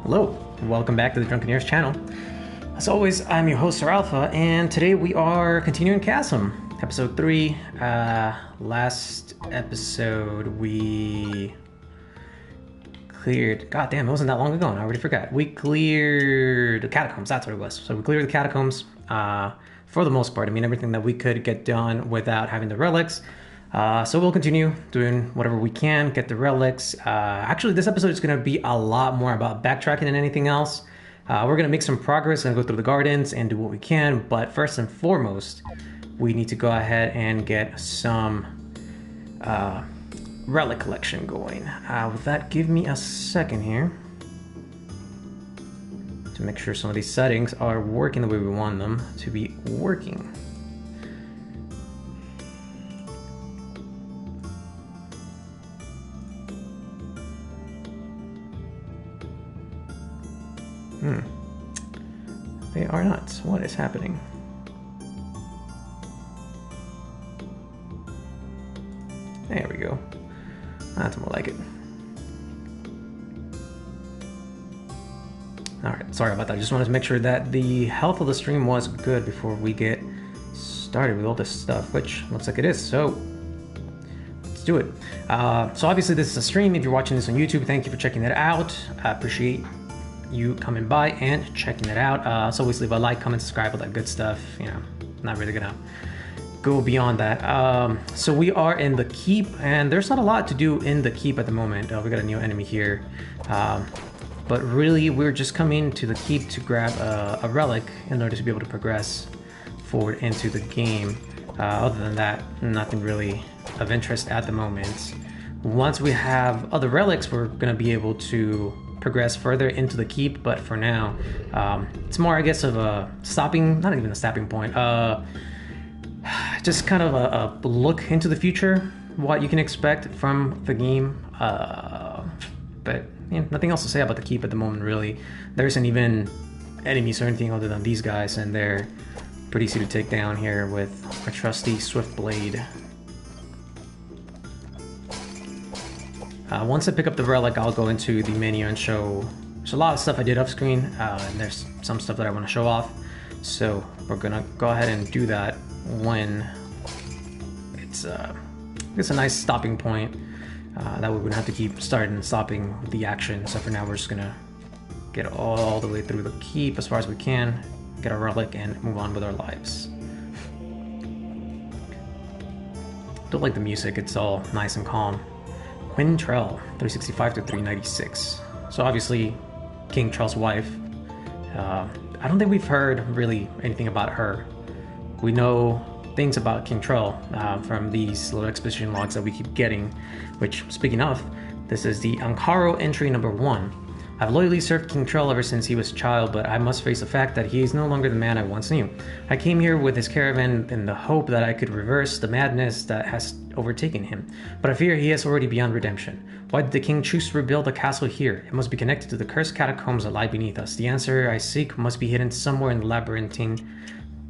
Hello, welcome back to the Drunkeneers channel. As always, I'm your host, Sir Alpha, and today we are continuing Chasm, episode 3. Last episode we cleared... God damn, it wasn't that long ago, and I already forgot. We cleared the catacombs, that's what it was. So we cleared the catacombs for the most part. I mean, everything that we could get done without having the relics. So we'll continue doing whatever we can, get the relics. Actually, this episode is going to be a lot more about backtracking than anything else. We're going to make some progress and go through the gardens and do what we can. But first and foremost, we need to go ahead and get some relic collection going. With that, give me a second here to make sure some of these settings are working the way we want them to be working. They are not. What is happening? There we go. That's more like it. Alright, sorry about that. I just wanted to make sure that the health of the stream was good before we get started with all this stuff, which looks like it is. So, let's do it. So obviously this is a stream. If you're watching this on YouTube, thank you for checking it out. I appreciate you coming by and checking it out. So always leave a like, comment, subscribe, all that good stuff. You know, not really gonna go beyond that. So we are in the keep, and there's not a lot to do in the keep at the moment. We got a new enemy here, but really we're just coming to the keep to grab a relic in order to be able to progress forward into the game. Other than that, nothing really of interest at the moment. Once we have other relics, we're gonna be able to progress further into the keep, but for now it's more, I guess, of a stopping, not even a stopping point, just kind of a look into the future, what you can expect from the game, but you know, nothing else to say about the keep at the moment, really. There isn't even enemies or anything other than these guys, and they're pretty easy to take down here with a trusty swift blade. Once I pick up the relic, I'll go into the menu and show. There's a lot of stuff I did off screen, and there's some stuff that I want to show off. So we're gonna go ahead and do that when it's a nice stopping point. That way we don't have to keep starting and stopping the action. So for now, we're just gonna get all the way through the keep as far as we can, get our relic, and move on with our lives. Don't like the music; it's all nice and calm. Queen Trell, 365 to 396. So obviously, King Trell's wife. I don't think we've heard really anything about her. We know things about King Trell from these little exposition logs that we keep getting, which, speaking of, this is the Ankaro entry number 1. I've loyally served King Trell ever since he was a child, but I must face the fact that he is no longer the man I once knew. I came here with his caravan in the hope that I could reverse the madness that has overtaken him, but I fear he is already beyond redemption. Why did the king choose to rebuild a castle here? It must be connected to the cursed catacombs that lie beneath us. The answer I seek must be hidden somewhere in the labyrinthine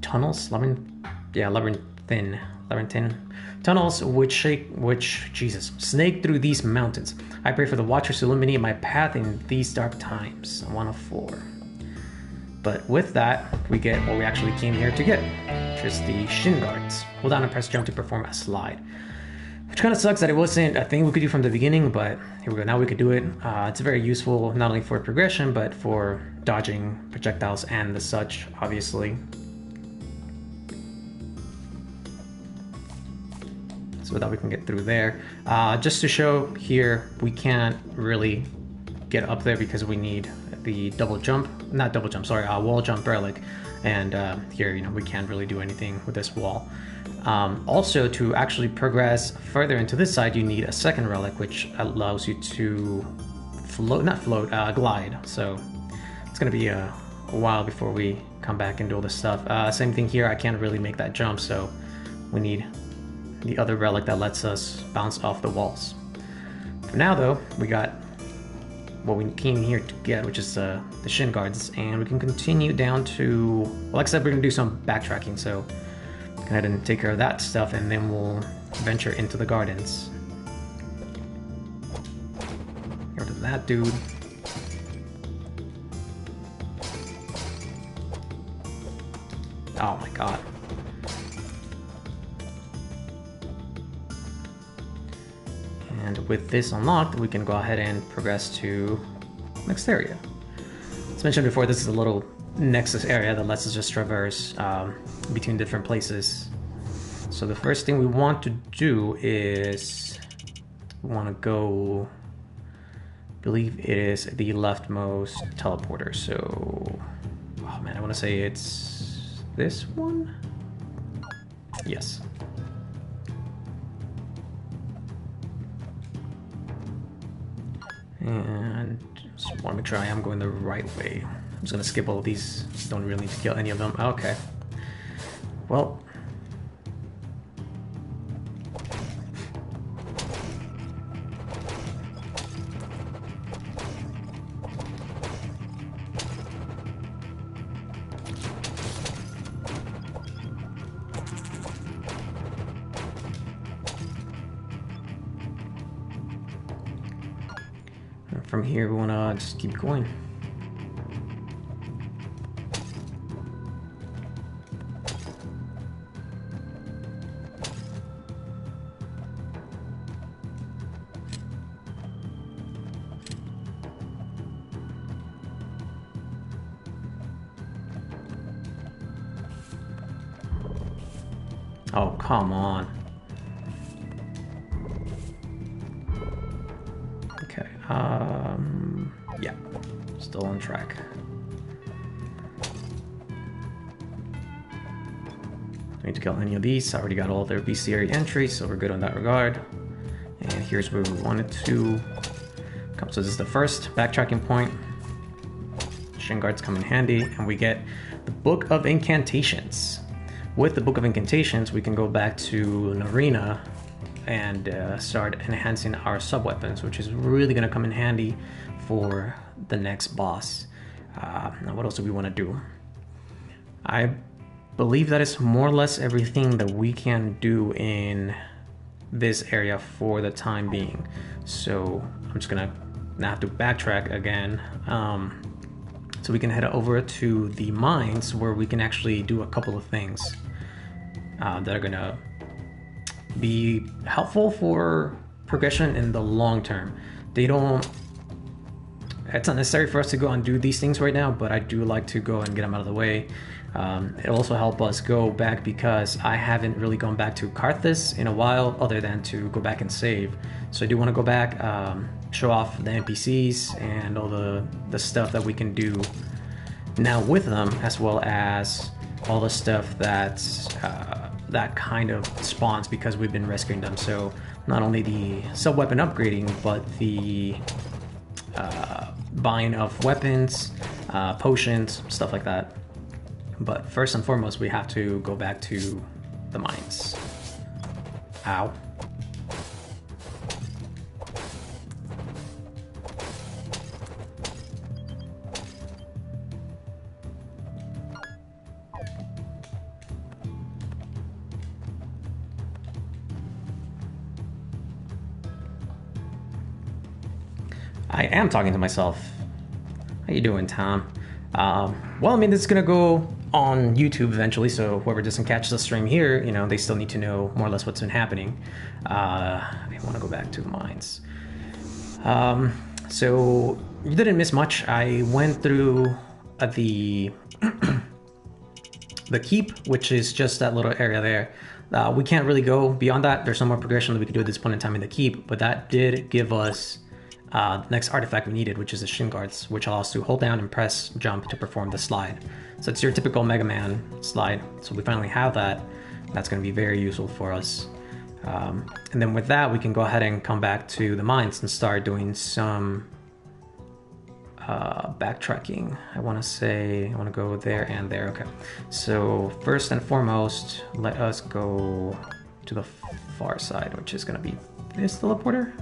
tunnels? Labyrinthine tunnels which snake through these mountains. I pray for the Watchers to illuminate my path in these dark times. 1 of 4. But with that, we get what we actually came here to get, which is the shin guards. Hold down and press jump to perform a slide. Which kind of sucks that it wasn't a thing we could do from the beginning, but here we go, now we could do it. It's very useful, not only for progression, but for dodging projectiles and the such, obviously. So that we can get through there. Just to show here, we can't really get up there because we need the wall jump relic. And here, you know, we can't really do anything with this wall. Also, to actually progress further into this side, you need a second relic, which allows you to glide. So it's gonna be a while before we come back and do all this stuff. Same thing here, I can't really make that jump, so we need the other relic that lets us bounce off the walls. For now though, we got what we came here to get, which is the shin guards, and we can continue down to, well, like I said, we're gonna do some backtracking, so go ahead and take care of that stuff, and then we'll venture into the gardens. Get rid of that dude. Oh my god. And with this unlocked, we can go ahead and progress to next area. As mentioned before, this is a little nexus area that lets us just traverse between different places. So the first thing we want to do is we want to go, I believe it is the leftmost teleporter. So, oh man, I want to say it's this one? Yes. And just want to make sure I am going the right way. I'm just gonna skip all of these. Don't really need to kill any of them. Okay. Well. From here, we want to just keep going. Oh, come on. Okay, yeah, still on track. Don't need to kill any of these. I already got all their bestiary entries, so we're good on that regard. And here's where we wanted to come. So this is the first backtracking point. Shin guards come in handy, and we get the Book of Incantations. With the Book of Incantations, we can go back to an arena and start enhancing our sub-weapons, which is really going to come in handy for the next boss. Now, what else do we want to do? I believe that is more or less everything that we can do in this area for the time being. So I'm just going to now have to backtrack again. So we can head over to the mines where we can actually do a couple of things that are going to be helpful for progression in the long term. It's not necessary for us to go and do these things right now, but I do like to go and get them out of the way. It'll also help us go back because I haven't really gone back to Karthus in a while other than to go back and save. So I do want to go back, show off the NPCs and all the stuff that we can do now with them, as well as all the stuff that's that kind of spawns because we've been rescuing them. So not only the sub-weapon upgrading, but the buying of weapons, potions, stuff like that. But first and foremost, we have to go back to the mines. Ow. I am talking to myself. How you doing, Tom? Well, I mean, this is gonna go on YouTube eventually, so whoever doesn't catch the stream here, you know, they still need to know more or less what's been happening. I want to go back to the mines. So you didn't miss much. I went through the the keep, which is just that little area there. We can't really go beyond that. There's no more progression that we can do at this point in time in the keep, but that did give us the next artifact we needed, which is the shin guards, which allows us to hold down and press jump to perform the slide. So it's your typical Mega Man slide. So we finally have that. That's going to be very useful for us. And then with that, we can go ahead and come back to the mines and start doing some backtracking. I want to go there and there. Okay. So first and foremost, let us go to the far side, which is going to be this teleporter.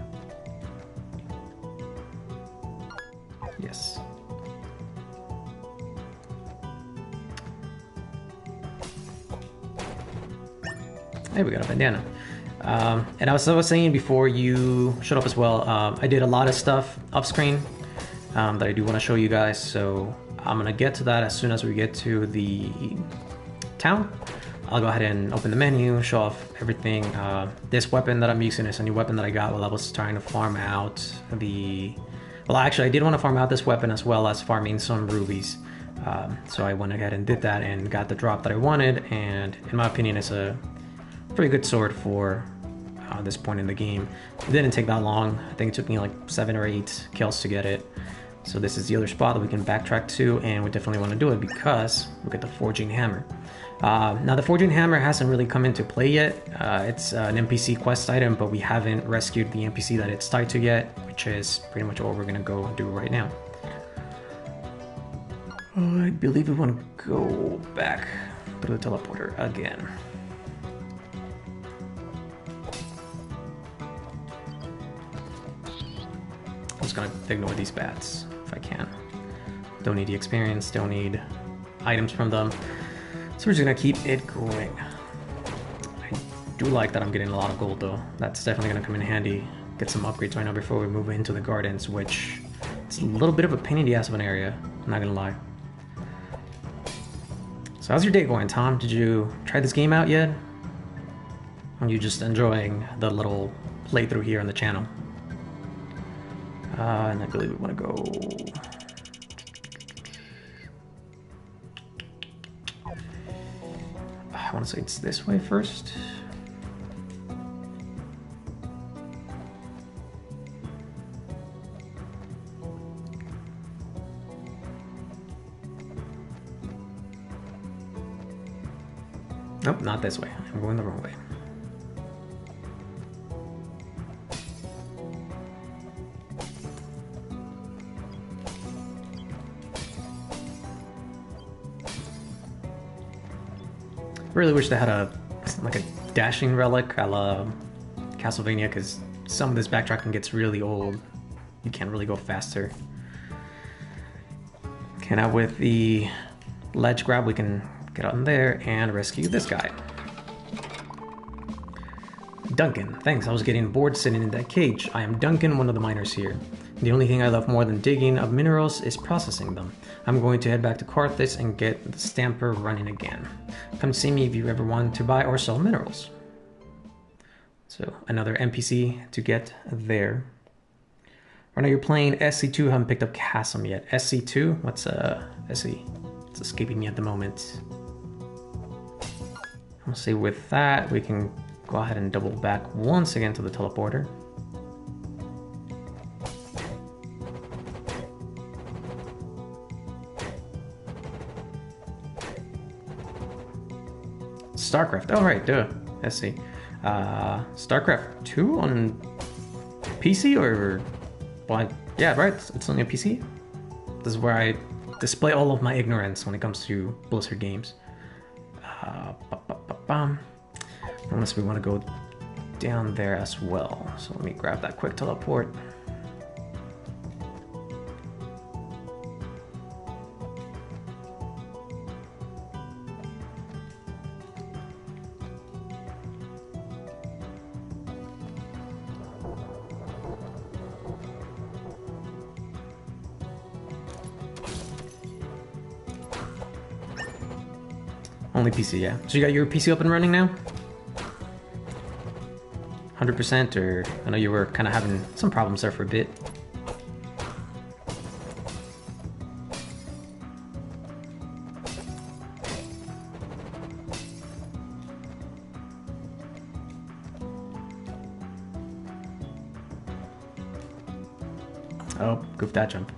Yes. Hey, we got a bandana. And as I was saying before you showed up as well, I did a lot of stuff off screen that I do want to show you guys. So I'm going to get to that as soon as we get to the town. I'll go ahead and open the menu, show off everything. This weapon that I'm using is a new weapon that I got while I was trying to farm out the... Well, actually, I did want to farm out this weapon as well as farming some rubies. So I went ahead and did that and got the drop that I wanted, and in my opinion, it's a pretty good sword for this point in the game. It didn't take that long. I think it took me like 7 or 8 kills to get it. So this is the other spot that we can backtrack to, and we definitely want to do it because look at the Forging Hammer. Now the Forging Hammer hasn't really come into play yet. It's an NPC quest item, but we haven't rescued the NPC that it's tied to yet, which is pretty much what we're gonna go do right now. I believe we want to go back through the teleporter again. I'm just gonna ignore these bats if I can. Don't need the experience, don't need items from them. So we're just gonna keep it going. I do like that I'm getting a lot of gold though. That's definitely gonna come in handy. Get some upgrades right now before we move into the gardens, which it's a little bit of a pain in the ass of an area, I'm not gonna lie. So how's your day going, Tom? Did you try this game out yet? Or are you just enjoying the little playthrough here on the channel? And I believe we want to go... I want to say it's this way first. Nope, not this way. I'm going the wrong way. I really wish they had a dashing relic a la Castlevania, because some of this backtracking gets really old. You can't really go faster. Okay, now with the ledge grab, we can get on there and rescue this guy. Duncan, thanks. I was getting bored sitting in that cage. I am Duncan, one of the miners here. The only thing I love more than digging up minerals is processing them. I'm going to head back to Carthage and get the stamper running again. Come see me if you ever want to buy or sell minerals. So another NPC to get there. Right now you're playing SC2, haven't picked up Chasm yet. SC2? What's SC? It's escaping me at the moment. We'll see with that, we can go ahead and double back once again to the teleporter. StarCraft, oh right, duh, SC. StarCraft 2 on PC or what? Yeah, right, it's only a PC. This is where I display all of my ignorance when it comes to Blizzard games. Unless we want to go down there as well. So let me grab that quick teleport. Only PC, yeah. So you got your PC up and running now? 100%, or I know you were kind of having some problems there for a bit. Oh, goofed that jump.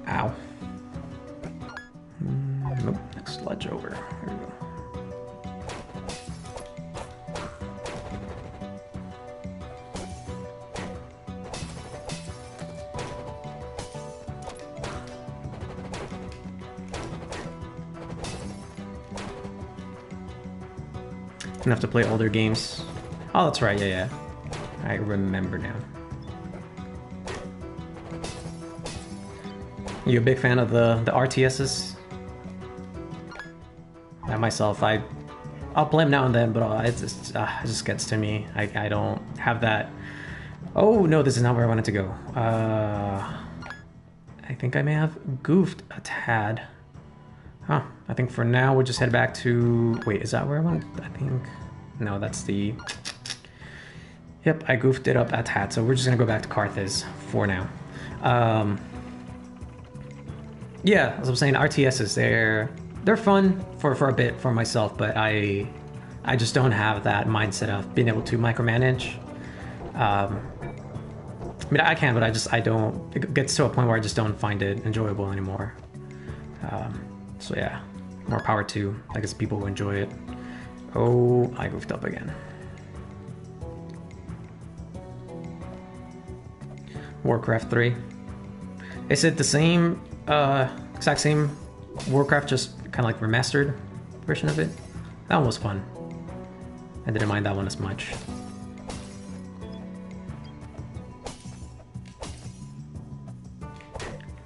Ow. Nope, next ledge over. Here we go. I'm gonna have to play older games. Oh, that's right, yeah. I remember now. You a big fan of the RTSs? I myself, I'll play them now and then, but it just gets to me. I don't have that. Oh no, this is not where I wanted to go. I think I may have goofed a tad. Huh, I think for now we'll just head back to... Wait, is that where I went? I think... No, that's the... Yep, I goofed it up at Hat, so we're just gonna go back to Carthage for now. Yeah, as I'm saying, RTSs, they're fun for a bit for myself, but I just don't have that mindset of being able to micromanage. I mean, I can, but I don't. It gets to a point where I just don't find it enjoyable anymore. So yeah, more power to, I guess, people who enjoy it. Oh, I goofed up again. Warcraft 3. Is it the same, exact same Warcraft, just kind of like remastered version of it? That one was fun. I didn't mind that one as much.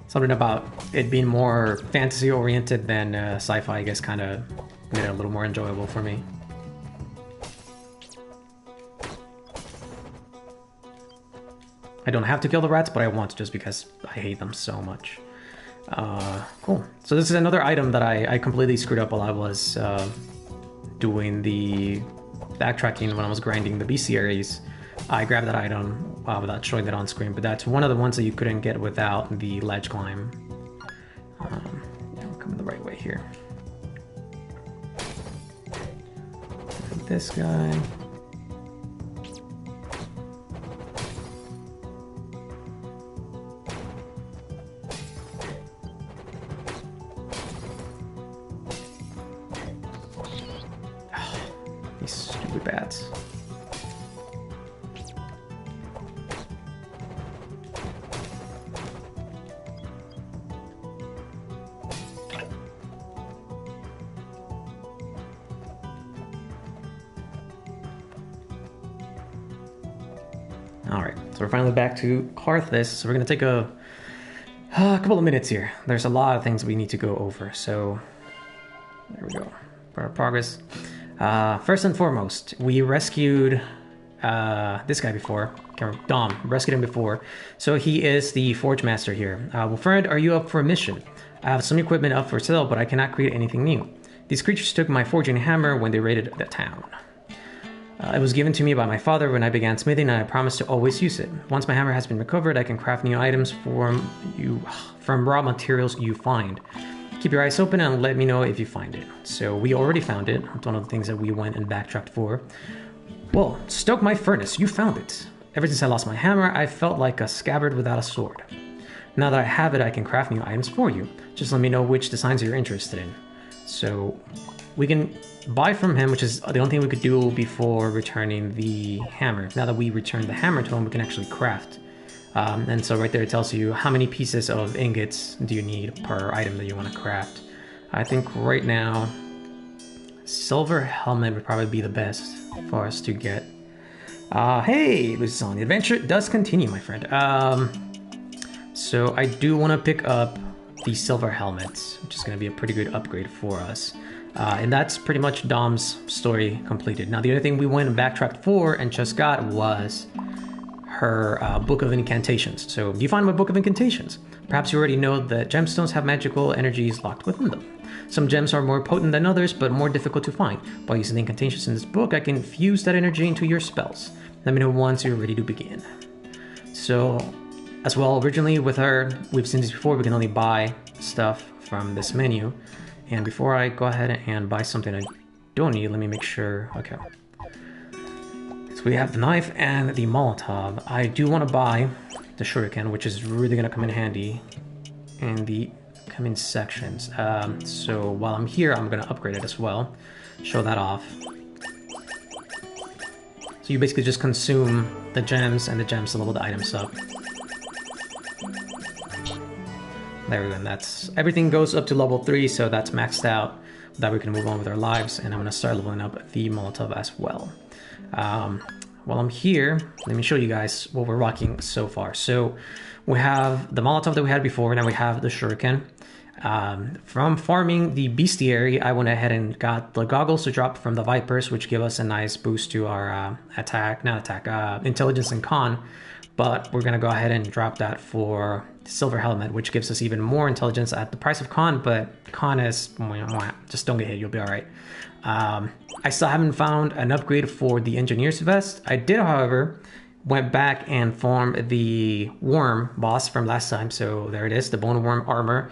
Something about it being more fantasy oriented than sci-fi, I guess, kind of made it a little more enjoyable for me. I don't have to kill the rats, but I want to just because I hate them so much. Cool. So this is another item that I completely screwed up while I was doing the backtracking when I was grinding the bestiaries. I grabbed that item without showing it on screen, but that's one of the ones that you couldn't get without the ledge climb. Yeah, we're coming the right way here. This guy. These stupid bats. Alright, so we're finally back to Carthage, so we're going to take a couple of minutes here. There's a lot of things we need to go over, so there we go. For our progress. First and foremost, we rescued this guy before. Dom, rescued him before. So he is the Forge Master here. Well, friend, are you up for a mission? I have some equipment up for sale, but I cannot create anything new. These creatures took my forging hammer when they raided the town. It was given to me by my father when I began smithing, and I promised to always use it. Once my hammer has been recovered, I can craft new items from raw materials you find. Keep your eyes open and let me know if you find it. So we already found it. It's one of the things that we went and backtracked for. Well, stoke my furnace. You found it. Ever since I lost my hammer, I felt like a scabbard without a sword. Now that I have it, I can craft new items for you. Just let me know which designs you're interested in. So we can buy from him, which is the only thing we could do before returning the hammer. Now that we returned the hammer to him, we can actually craft. And so right there it tells you how many pieces of ingots do you need per item that you want to craft. I think right now, silver helmet would probably be the best for us to get. Hey, Lucian, the adventure does continue, my friend. So I do want to pick up the silver helmets, which is going to be a pretty good upgrade for us. And that's pretty much Dom's story completed. Now the other thing we went and backtracked for and just got was her Book of Incantations. So you find my Book of Incantations. Perhaps you already know that gemstones have magical energies locked within them. Some gems are more potent than others, but more difficult to find. By using the incantations in this book, I can fuse that energy into your spells. Let me know once you're ready to begin. So, as well, originally with her, we've seen this before, we can only buy stuff from this menu. And before I go ahead and buy something I don't need, let me make sure, okay. So we have the knife and the Molotov. I do want to buy the shuriken, which is really going to come in handy in the coming sections. So while I'm here, I'm going to upgrade it as well. Show that off. So you basically just consume the gems, and the gems to level the items up. There we go, and that's everything goes up to level 3, so that's maxed out. That we can move on with our lives, and I'm going to start leveling up the Molotov as well. While I'm here, let me show you guys what we're rocking so far. So we have the Molotov that we had before, now we have the Shuriken. From farming the bestiary, I went ahead and got the goggles to drop from the Vipers, which give us a nice boost to our intelligence and con. but we're gonna go ahead and drop that for silver helmet, which gives us even more intelligence at the price of con, but con is just don't get hit, you'll be all right. I still haven't found an upgrade for the engineer's vest. I did, however, went back and farmed the worm boss from last time, so there it is, the bone worm armor.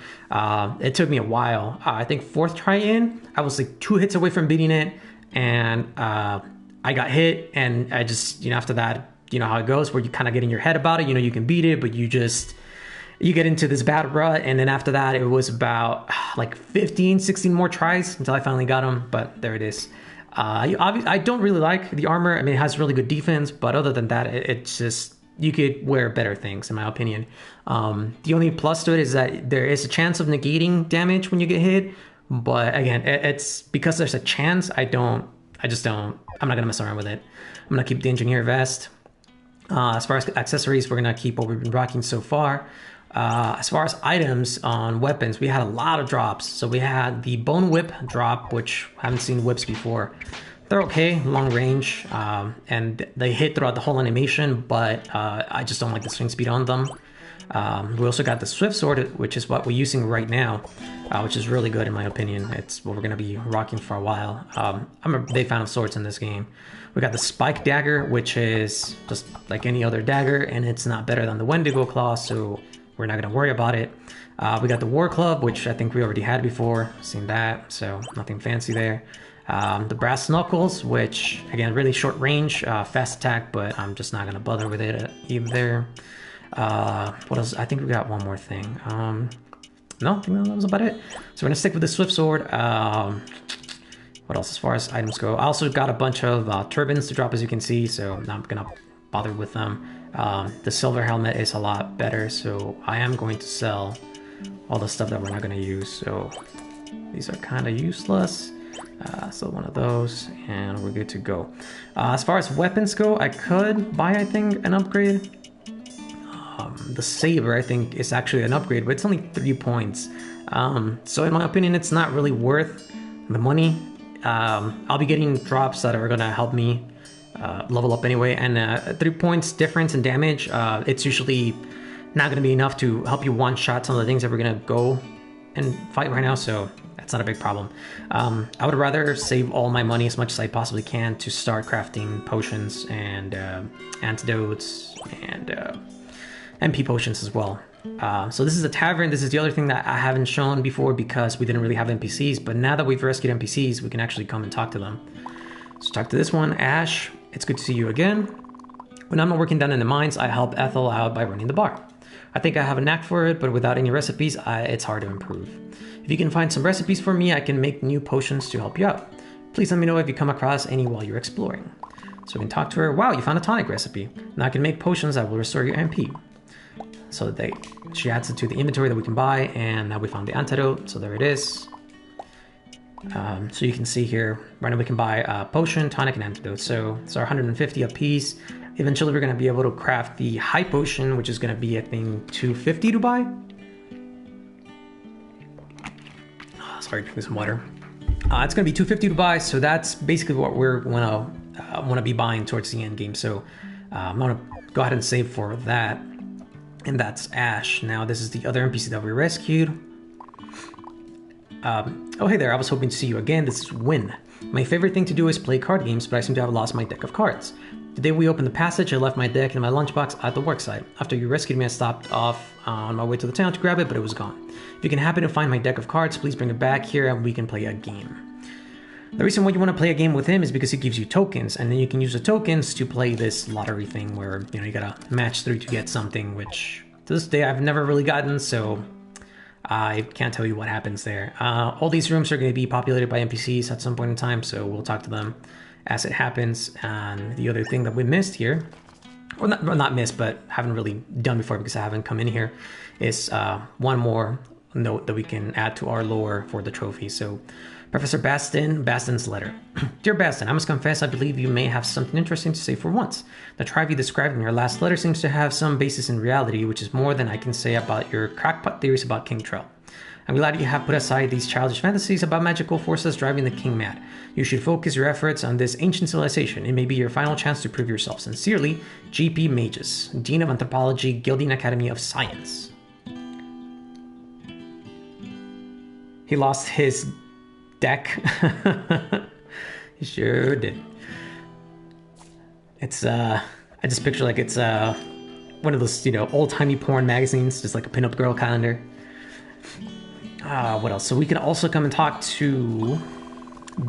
It took me a while. I think 4th try in, I was like 2 hits away from beating it, and I got hit, and I just, after that, you know how it goes, where you kind of get in your head about it, you can beat it, but you get into this bad rut, and then after that, it was about like 15, 16 more tries until I finally got him, but there it is. I don't really like the armor. I mean, it has really good defense, but other than that, it's just, you could wear better things, in my opinion. The only plus to it is that there is a chance of negating damage when you get hit, but again, it's because there's a chance, I'm not gonna mess around with it. I'm gonna keep the engineer vest. As far as accessories, we're gonna keep what we've been rocking so far. As far as items on weapons, we had a lot of drops. So we had the bone whip drop, which I haven't seen whips before. They're okay, long range, and they hit throughout the whole animation, but I just don't like the swing speed on them. We also got the swift sword, which is what we're using right now, which is really good in my opinion. It's what we're going to be rocking for a while. I'm a big fan of swords in this game. We got the spike dagger, which is just like any other dagger, and it's not better than the Wendigo claw, so we're not going to worry about it. We got the war club, which I think we already had before, seen that, so nothing fancy there. The brass knuckles, which again, really short range, fast attack, but I'm just not going to bother with it either. What else? I think we got one more thing. No, I think that was about it. So we're gonna stick with the swift sword. What else as far as items go? I also got a bunch of turbans to drop, as you can see, so I'm not gonna bother with them. The silver helmet is a lot better, so I am going to sell all the stuff that we're not gonna use. So these are kind of useless. So one of those, and we're good to go. As far as weapons go, I could buy, I think, an upgrade. The saber, I think, is actually an upgrade, but it's only 3 points. So in my opinion, it's not really worth the money. I'll be getting drops that are gonna help me level up anyway, and 3 points difference in damage, it's usually not gonna be enough to help you one-shot some of the things that we're gonna go and fight right now, so that's not a big problem. I would rather save all my money as much as I possibly can to start crafting potions and antidotes and MP potions as well. So this is a tavern. This is the other thing that I haven't shown before because we didn't really have NPCs, but now that we've rescued NPCs, we can actually come and talk to them. So talk to this one, Ash. It's good to see you again. When I'm not working down in the mines, I help Ethel out by running the bar. I think I have a knack for it, but without any recipes, it's hard to improve. If you can find some recipes for me, I can make new potions to help you out. Please let me know if you come across any while you're exploring. So we can talk to her. Wow, you found a tonic recipe. Now I can make potions that will restore your MP. So she adds it to the inventory that we can buy, and now we found the antidote, so there it is. So you can see here, right now we can buy a potion, tonic, and antidote. So it's our 150 a piece. Eventually we're going to be able to craft the high potion, which is going to be, I think, 250 to buy. Sorry, drinking some water. It's going to be 250 to buy, so that's basically what we're want to be buying towards the end game. So I'm going to go ahead and save for that. And that's Ash. Now this is the other NPC that we rescued. Oh, hey there, I was hoping to see you again. This is Win. My favorite thing to do is play card games, but I seem to have lost my deck of cards. The day we opened the passage, I left my deck in my lunchbox at the worksite. After you rescued me, I stopped off on my way to the town to grab it, but it was gone. If you can happen to find my deck of cards, please bring it back here and we can play a game. The reason why you want to play a game with him is because he gives you tokens, and then you can use the tokens to play this lottery thing where, you gotta match 3 to get something, which to this day I've never really gotten, so I can't tell you what happens there. All these rooms are going to be populated by NPCs at some point in time, so we'll talk to them as it happens. And the other thing that we missed here, or not missed, but haven't really done before because I haven't come in here, is one more note that we can add to our lore for the trophy. So Professor Baston's letter. Dear Baston, I must confess I believe you may have something interesting to say for once. The tribe you described in your last letter seems to have some basis in reality, which is more than I can say about your crackpot theories about King Trell. I'm glad you have put aside these childish fantasies about magical forces driving the king mad. You should focus your efforts on this ancient civilization. It may be your final chance to prove yourself. Sincerely, G.P. Mages, Dean of Anthropology, Gildian Academy of Science. He lost his deck. He sure did. It's I just picture like it's one of those, old-timey porn magazines, just like a pinup girl calendar. What else? So we can also come and talk to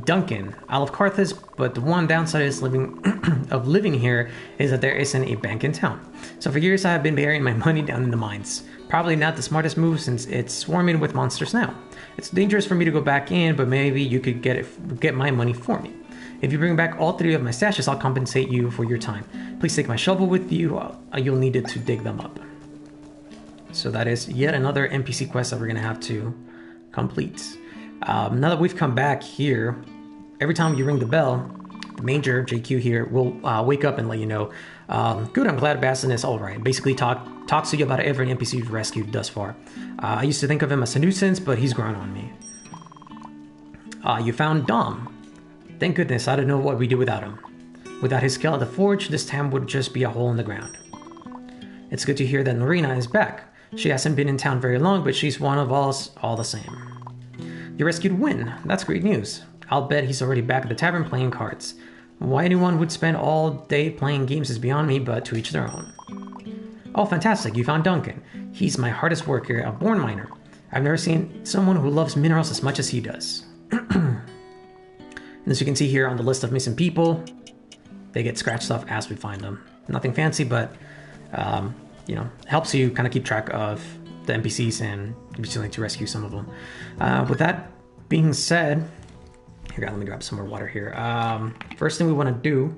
Duncan, Isle of Carthage, but the one downside is living here is that there isn't a bank in town. So for years I have been burying my money down in the mines. Probably not the smartest move since it's swarming with monsters now. It's dangerous for me to go back in, but maybe you could get my money for me. If you bring back all 3 of my stashes, I'll compensate you for your time. Please take my shovel with you. You'll need it to dig them up. So that is yet another NPC quest that we're going to have to complete. Now that we've come back here, every time you ring the bell, the Major, JQ here, will wake up and let you know, good, I'm glad Bassin is alright. Basically talks to you about every NPC you've rescued thus far. I used to think of him as a nuisance, but he's grown on me. You found Dom. Thank goodness, I don't know what we do without him. Without his skill at the forge, this town would just be a hole in the ground. It's good to hear that Norina is back. She hasn't been in town very long, but she's one of us all the same. You rescued Wynn. That's great news. I'll bet he's already back at the tavern playing cards. Why anyone would spend all day playing games is beyond me, but to each their own. Oh, fantastic. You found Duncan. He's my hardest worker, a born miner. I've never seen someone who loves minerals as much as he does. And as you can see here on the list of missing people, they get scratched off as we find them. Nothing fancy, but helps you kind of keep track of the NPCs and eventually to rescue some of them. With that being said, let me grab some more water here. First thing we want to do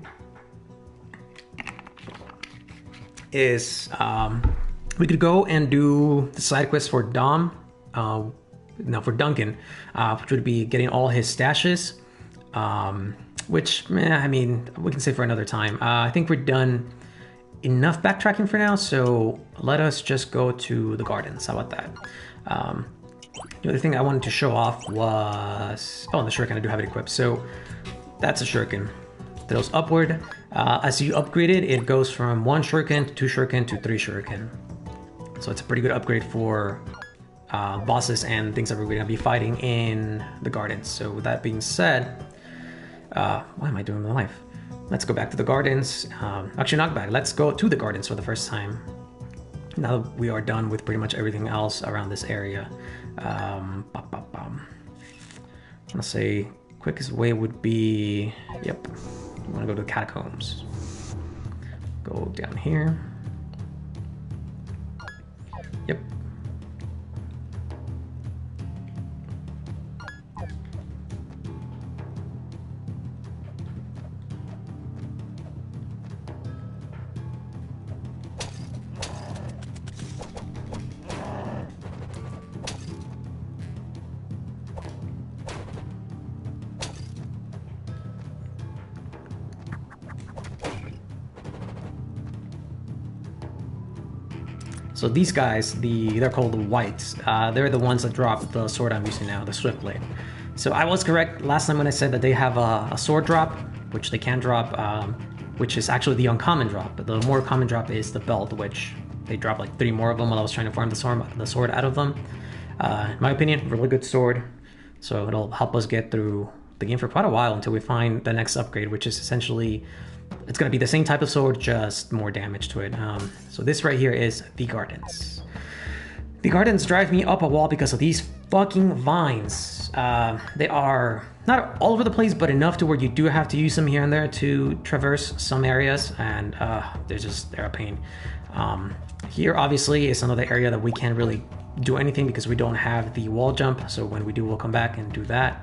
is we could go and do the side quest for Duncan, which would be getting all his stashes, which, we can save for another time. I think we're done enough backtracking for now, so let us just go to the gardens. How about that? The other thing I wanted to show off was... the shuriken, I do have it equipped. So that's a shuriken. Throws upward. As you upgrade it, it goes from 1 shuriken to 2 shuriken to 3 shuriken. So it's a pretty good upgrade for bosses and things that we're going to be fighting in the gardens. So with that being said, what am I doing with my life? Let's go back to the gardens. Actually, not back. Let's go to the gardens for the first time. Now that we are done with pretty much everything else around this area. I'm gonna say quickest way would be, yep, I'm gonna go to the catacombs. Go down here. Yep. So these guys, they're called the Whites. They're the ones that drop the sword I'm using now, the Swift Blade. So I was correct last time when I said that they have a sword drop, which they can drop, which is actually the uncommon drop. But the more common drop is the belt, which they drop like 3 more of them while I was trying to farm the sword out of them. In my opinion, really good sword. So it'll help us get through the game for quite a while until we find the next upgrade, which is essentially... it's going to be the same type of sword, just more damage to it. So this right here is the gardens. The gardens drive me up a wall because of these fucking vines. They are not all over the place, but enough to where you do have to use them here and there to traverse some areas, and they're a pain. Here obviously is another area that we can't really do anything because we don't have the wall jump, so when we do, we'll come back and do that.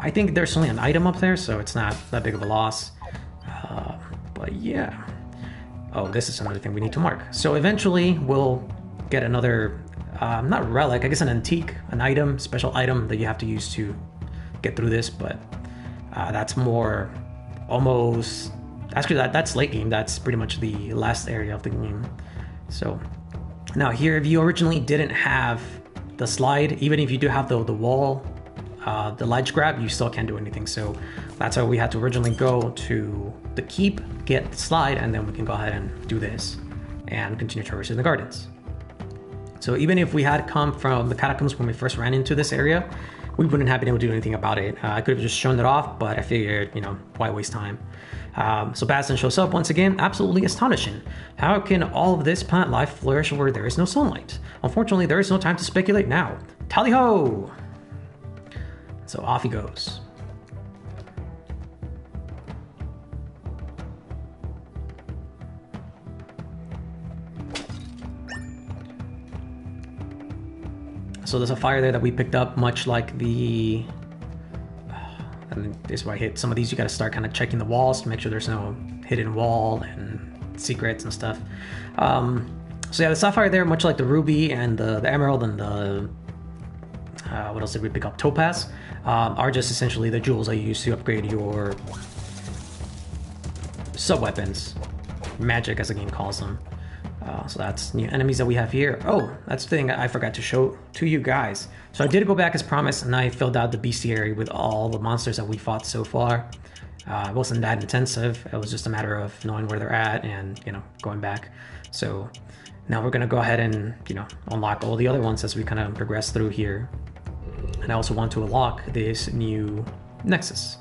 I think there's only an item up there, so it's not that big of a loss. But yeah. Oh, this is another thing we need to mark. So eventually we'll get another, not relic, I guess an antique, an item, special item that you have to use to get through this, but that's more almost, actually that's late game. That's pretty much the last area of the game. So now here, if you originally didn't have the slide, even if you do have the wall, the ledge grab, you still can't do anything. So that's how we had to originally go to the keep, get the slide, and then we can go ahead and do this and continue traversing the gardens. So even if we had come from the catacombs when we first ran into this area, we wouldn't have been able to do anything about it. I could have just shown it off, but I figured, you know, why waste time? So Bastion shows up once again, absolutely astonishing. How can all of this plant life flourish where there is no sunlight? Unfortunately, there is no time to speculate now. Tally ho! So off he goes. So there's a fire there that we picked up, much like the... and this is where I hit some of these. You got to start kind of checking the walls to make sure there's no hidden wall and secrets and stuff. So yeah, the sapphire there, much like the ruby and the emerald and the... what else did we pick up? Topaz, are just essentially the jewels that you use to upgrade your sub-weapons. Magic, as the game calls them. So that's new enemies that we have here. Oh, that's the thing I forgot to show to you guys. So I did go back as promised, and I filled out the bestiary with all the monsters that we fought so far. It wasn't that intensive. It was just a matter of knowing where they're at and, you know, going back. So now we're going to go ahead and, you know, unlock all the other ones as we kind of progress through here. And I also want to unlock this new Nexus.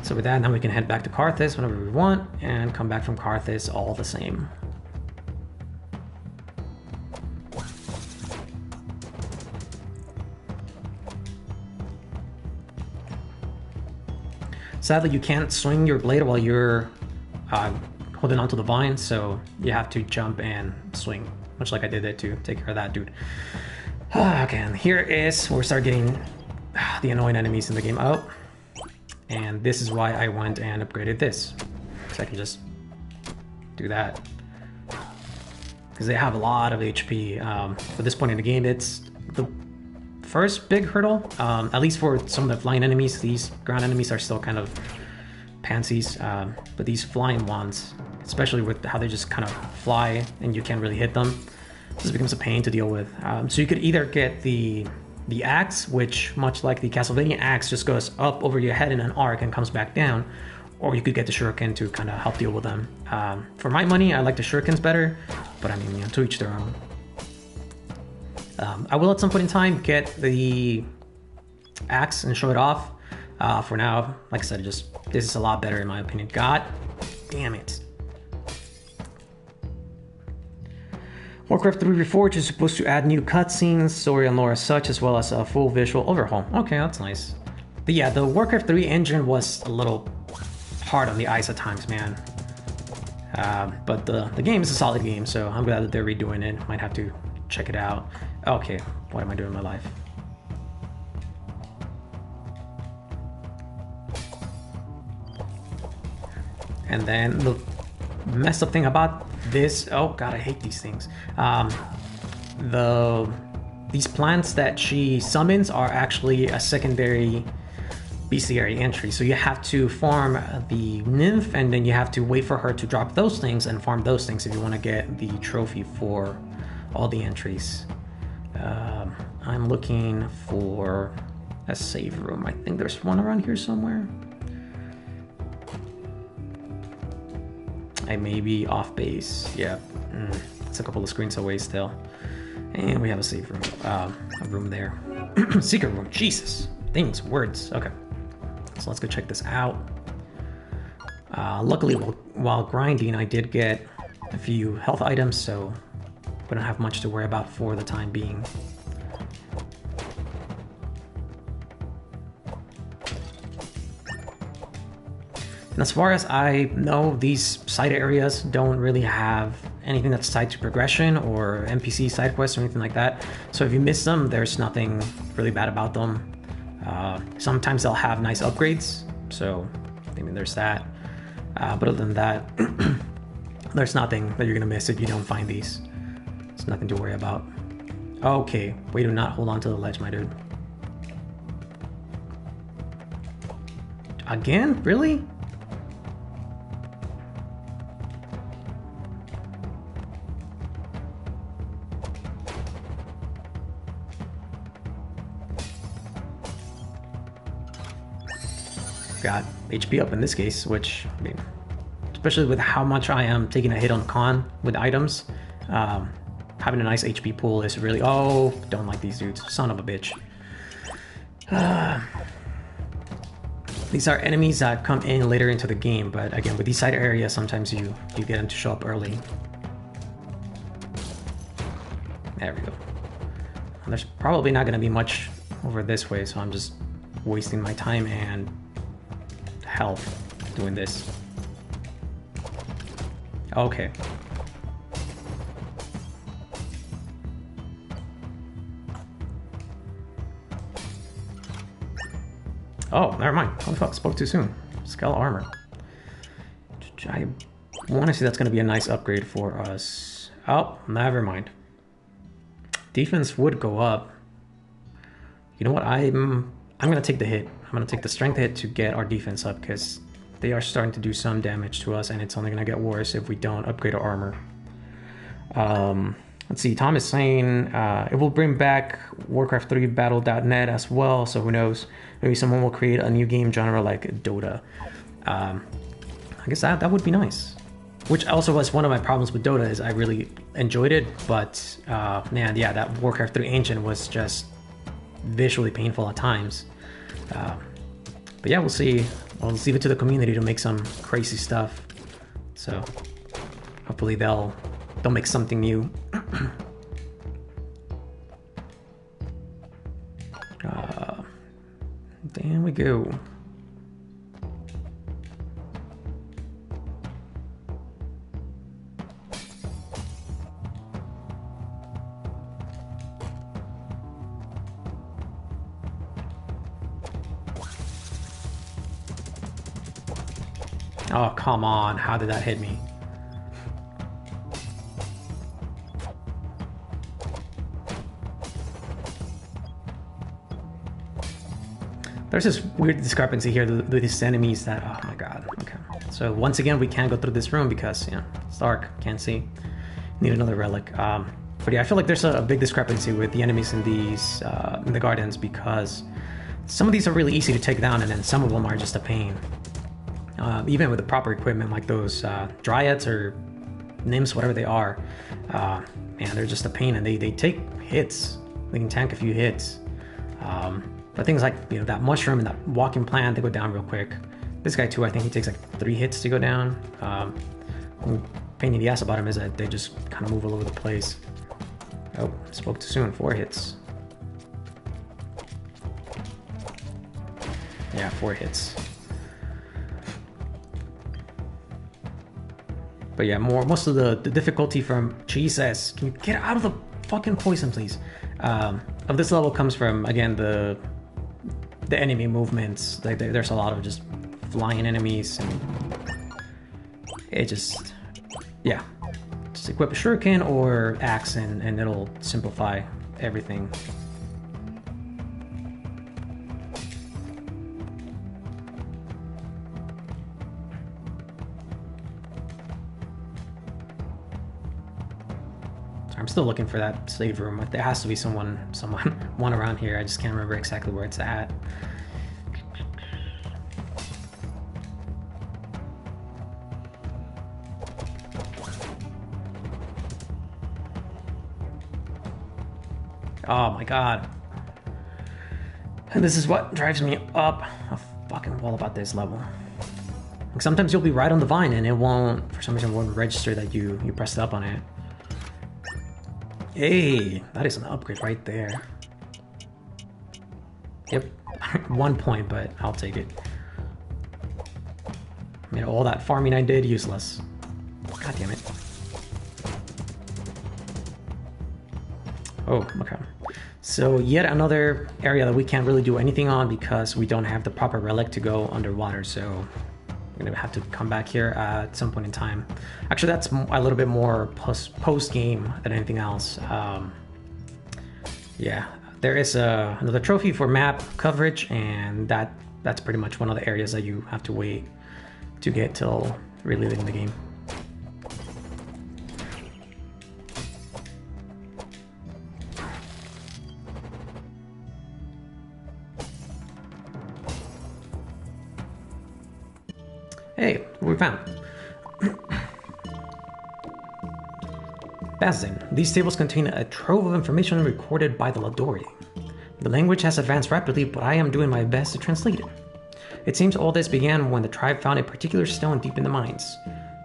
So with that, now we can head back to Carthus whenever we want and come back from Carthus all the same. Sadly, you can't swing your blade while you're holding onto the vine, so you have to jump and swing, much like I did it to take care of that dude. Okay, and here is where we start getting the annoying enemies in the game. Oh, and this is why I went and upgraded this, so I can just do that. Because they have a lot of HP. For this point in the game, it's the first big hurdle. At least for some of the flying enemies, these ground enemies are still kind of pansies. But these flying ones, especially with how they just kind of fly and you can't really hit them, this becomes a pain to deal with. So you could either get the axe, which, much like the Castlevania axe, just goes up over your head in an arc and comes back down, or you could get the shuriken to kind of help deal with them. For my money, I like the shurikens better, but I mean, you know, to each their own. I will at some point in time get the axe and show it off. For now, like I said, this is a lot better in my opinion. God damn it. Warcraft 3 Reforged is supposed to add new cutscenes, story and lore as such, as well as a full visual overhaul. Okay, that's nice. But yeah, the Warcraft 3 engine was a little hard on the eyes at times, man. But the game is a solid game, so I'm glad that they're redoing it. Might have to check it out. Okay, what am I doing in my life? And then the messed up thing about this, oh god, I hate these things. These plants that she summons are actually a secondary bestiary entry. So you have to farm the nymph, and then you have to wait for her to drop those things and farm those things if you want to get the trophy for all the entries. I'm looking for a save room. I think there's one around here somewhere. I may be off base. Yeah, it's a couple of screens away still. And we have a save room. A room there. Secret room. Jesus. Things. Words. Okay. So let's go check this out. Luckily, while grinding, I did get a few health items, so we don't have much to worry about for the time being. And as far as I know, these side areas don't really have anything that's tied to progression or NPC side quests or anything like that. So if you miss them, there's nothing really bad about them. Sometimes they'll have nice upgrades, so I mean there's that. But other than that, there's nothing that you're gonna miss if you don't find these. It's nothing to worry about. Okay, we do not hold on to the ledge, my dude. Again? Really? got HP up in this case, which, I mean, especially with how much I am taking a hit on con with items, having a nice HP pool is really... Oh, don't like these dudes. Son of a bitch. These are enemies that come in later into the game, but again, with these side areas, sometimes you get them to show up early. There we go. There's probably not going to be much over this way, so I'm just wasting my time and health doing this. Okay. Oh, never mind. Oh fuck, spoke too soon. Skull armor. I want to see that's going to be a nice upgrade for us. Oh, never mind. Defense would go up. You know what? I'm going to take the hit. I'm going to take the strength hit to get our defense up because they are starting to do some damage to us, and it's only going to get worse if we don't upgrade our armor. Let's see. Tom is saying it will bring back Warcraft 3 Battle.net as well, so who knows? Maybe someone will create a new game genre like Dota. I guess that would be nice. Which also was one of my problems with Dota, is I really enjoyed it, but man, yeah, that Warcraft 3 engine was just visually painful at times. But yeah, we'll see. I'll leave it to the community to make some crazy stuff. So hopefully they'll make something new. There we go. Oh, come on. How did that hit me? There's this weird discrepancy here with these enemies that... Oh my god. Okay. So once again, we can't go through this room because, you know, it's dark. Can't see. Need another relic. But yeah, I feel like there's a big discrepancy with the enemies in these... in the gardens, because some of these are really easy to take down, and then some of them are just a pain. Even with the proper equipment, like those dryads or nymphs, whatever they are, man, they're just a pain, and they take hits. They can tank a few hits. But things like, you know, that mushroom and that walking plant, they go down real quick. This guy too, I think he takes like 3 hits to go down. Pain in the ass about him is that they just kind of move all over the place. Oh, spoke too soon. 4 hits. Yeah, 4 hits. But yeah, most of the difficulty from... Jesus, can you get out of the fucking poison, please? Of this level comes from, again, the enemy movements. Like, there's a lot of just flying enemies, and it just... Yeah. Just equip a shuriken or axe, and it'll simplify everything. I'm still looking for that save room. There has to be one around here. I just can't remember exactly where it's at. Oh my god. And this is what drives me up a fucking wall about this level. Like, sometimes you'll be right on the vine and it won't, for some reason, won't register that you pressed up on it. Hey, that is an upgrade right there. Yep, 1 point, but I'll take it. I mean, all that farming I did, useless. God damn it. Oh, okay. So yet another area that we can't really do anything on because we don't have the proper relic to go underwater, so we're gonna have to come back here at some point in time. Actually, that's a little bit more post-game than anything else. Yeah, there is another trophy for map coverage, and that's pretty much one of the areas that you have to wait to get till really late in the game. Hey, what we found? Basin. These tables contain a trove of information recorded by the Ladori. The language has advanced rapidly, but I am doing my best to translate it. It seems all this began when the tribe found a particular stone deep in the mines.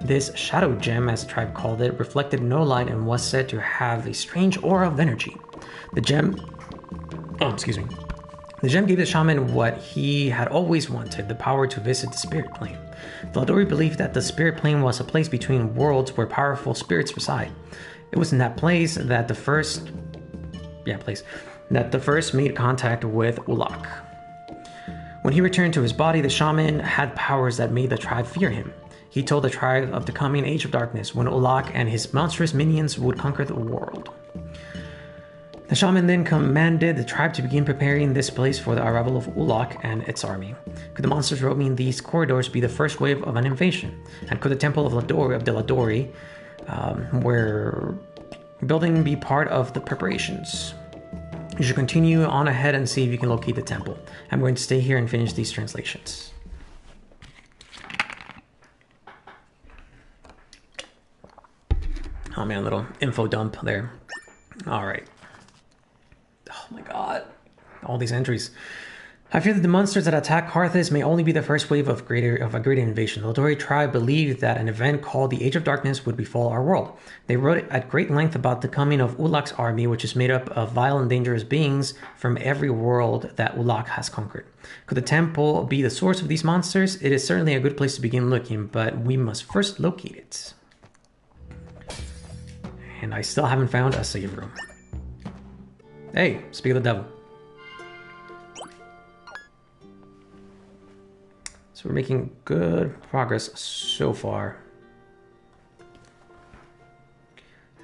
This shadow gem, as the tribe called it, reflected no light and was said to have a strange aura of energy. The gem gave the shaman what he had always wanted, the power to visit the spirit plane. The Ladori believed that the spirit plane was a place between worlds where powerful spirits reside. It was in that place that the first made contact with Ulak. When he returned to his body, the shaman had powers that made the tribe fear him. He told the tribe of the coming Age of Darkness, when Ulak and his monstrous minions would conquer the world. The shaman then commanded the tribe to begin preparing this place for the arrival of Ulak and its army. Could the monsters roaming these corridors be the first wave of an invasion? And could the Temple of the Ladori, where building be part of the preparations? You should continue on ahead and see if you can locate the temple. I'm going to stay here and finish these translations. Oh man, a little info dump there. All right. Oh my god. All these entries. I fear that the monsters that attack Carthage may only be the first wave of a greater invasion. The Ladori tribe believed that an event called the Age of Darkness would befall our world. They wrote at great length about the coming of Ulak's army, which is made up of vile and dangerous beings from every world that Ulak has conquered. Could the temple be the source of these monsters? It is certainly a good place to begin looking, but we must first locate it. And I still haven't found a save room. Hey, speak of the devil. So we're making good progress so far.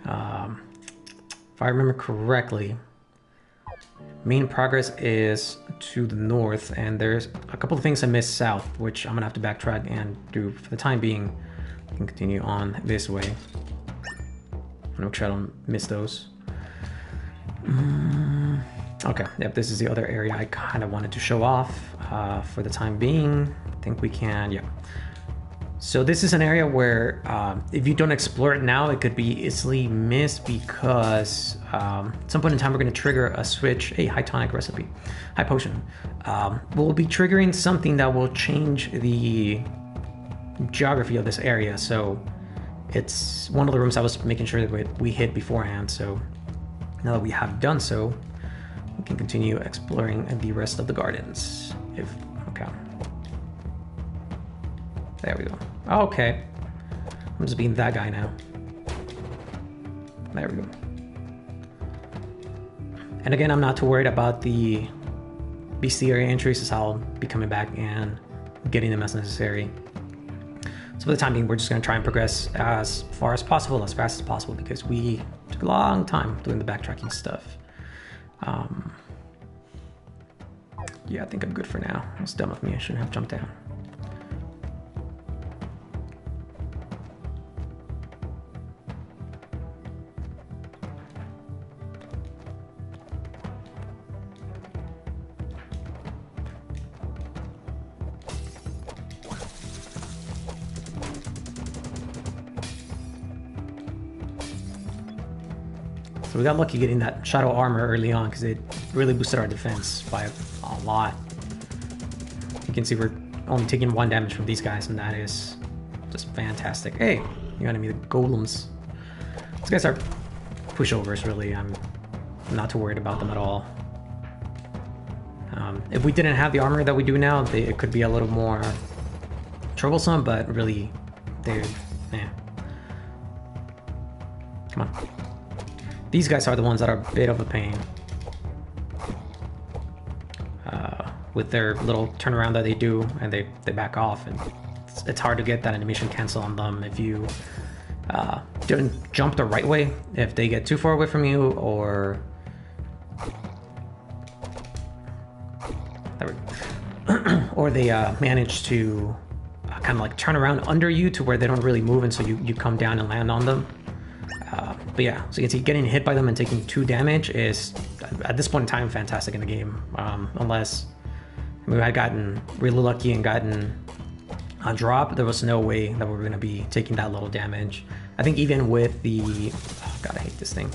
If I remember correctly, main progress is to the north, and there's a couple of things I missed south, which I'm gonna have to backtrack and do. For the time being, I can continue on this way. I'll make sure I don't miss those. Okay, yep, this is the other area I kind of wanted to show off. For the time being, I think we can, yeah. So this is an area where if you don't explore it now, it could be easily missed because at some point in time we're going to trigger a switch, a high tonic recipe, high potion. We'll be triggering something that will change the geography of this area. So it's one of the rooms I was making sure that we hit beforehand. So now that we have done so, we can continue exploring the rest of the gardens. Okay. There we go. Okay. I'm just being that guy now. There we go. And again, I'm not too worried about the bestiary entries, as I'll be coming back and getting them as necessary. So for the time being, we're just going to try and progress as far as possible, as fast as possible, because we took a long time doing the backtracking stuff. Yeah, I think I'm good for now. It's dumb of me. I shouldn't have jumped down. So we got lucky getting that shadow armor early on because it really boosted our defense by a lot. You can see we're only taking 1 damage from these guys, and that is just fantastic. Hey, you enemy, the golems. These guys are pushovers, really. I'm not too worried about them at all. If we didn't have the armor that we do now, it could be a little more troublesome, but really, they're, come on. These guys are the ones that are a bit of a pain. With their little turnaround that they do, and they back off, and it's hard to get that animation cancel on them if you don't jump the right way, if they get too far away from you, or or they manage to kind of like turn around under you to where they don't really move, and so you come down and land on them. But yeah, so you can see getting hit by them and taking 2 damage is, at this point in time, fantastic in the game. Unless I had gotten really lucky and gotten drop, there was no way that we were going to be taking that little damage. I think even with the... Oh god, I hate this thing.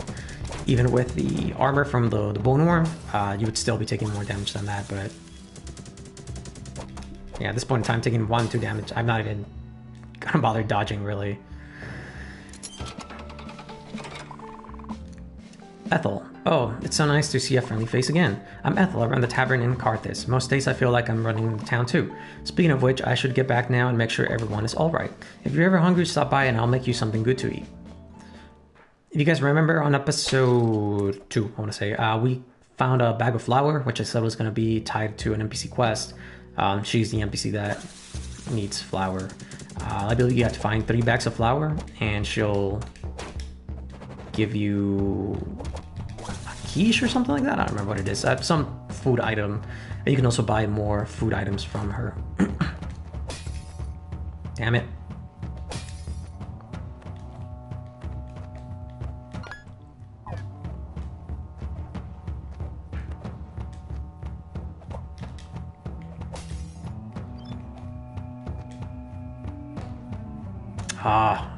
Even with the armor from the bone worm, you would still be taking more damage than that, but... Yeah, at this point in time, taking 1-2 damage, I'm not even gonna bother dodging, really. Ethel. Oh, it's so nice to see a friendly face again. I'm Ethel, I run the tavern in Carthus. Most days I feel like I'm running the town too. Speaking of which, I should get back now and make sure everyone is alright. If you're ever hungry, stop by and I'll make you something good to eat. If you guys remember on episode 2, I want to say, we found a bag of flour, which I said was going to be tied to an NPC quest. She's the NPC that needs flour. I believe you have to find 3 bags of flour, and she'll give you a quiche or something like that. I don't remember what it is. Some food item. And you can also buy more food items from her. Damn it. Ah.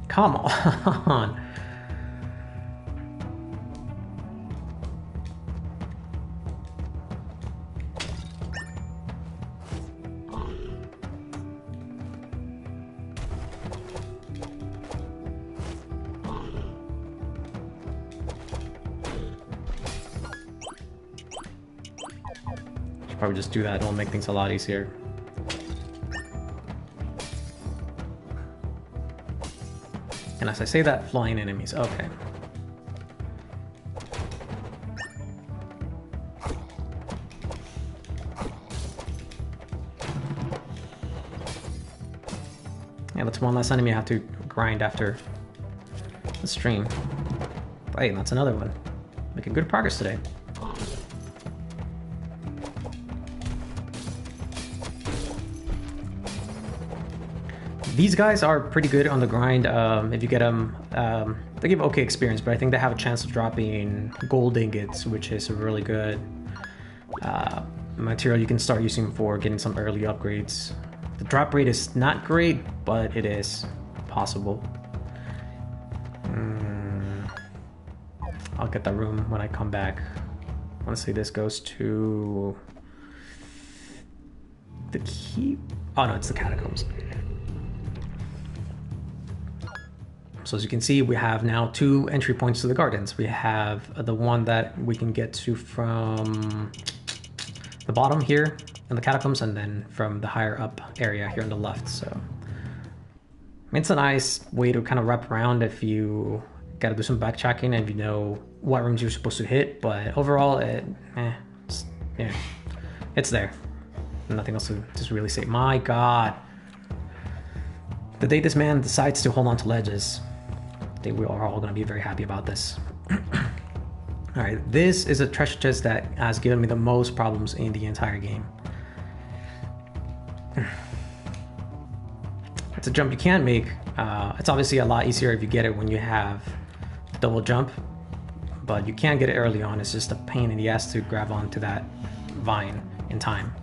Come on. Should probably just do that. It'll make things a lot easier. And as I say that, flying enemies. Okay. Yeah, that's one less enemy I have to grind after the stream. Hey, that's another one. Making good progress today. These guys are pretty good on the grind. If you get them, they give okay experience, but I think they have a chance of dropping gold ingots, which is a really good material you can start using for getting some early upgrades. The drop rate is not great, but it is possible. I'll get that room when I come back. I want to say this goes to the keep. Oh no, it's the catacombs. So as you can see, we have now 2 entry points to the gardens. We have the one that we can get to from the bottom here in the catacombs, and then from the higher up area here on the left. So I mean, it's a nice way to kind of wrap around if you got to do some backtracking and you know what rooms you're supposed to hit. But overall, it's there. Nothing else to just really say. My God. The day this man decides to hold on to ledges, I think we are all going to be very happy about this. Alright, this is a treasure chest that has given me the most problems in the entire game. It's a jump you can make. It's obviously a lot easier if you get it when you have the double jump, but you can't get it early on. It's just a pain in the ass to grab onto that vine in time.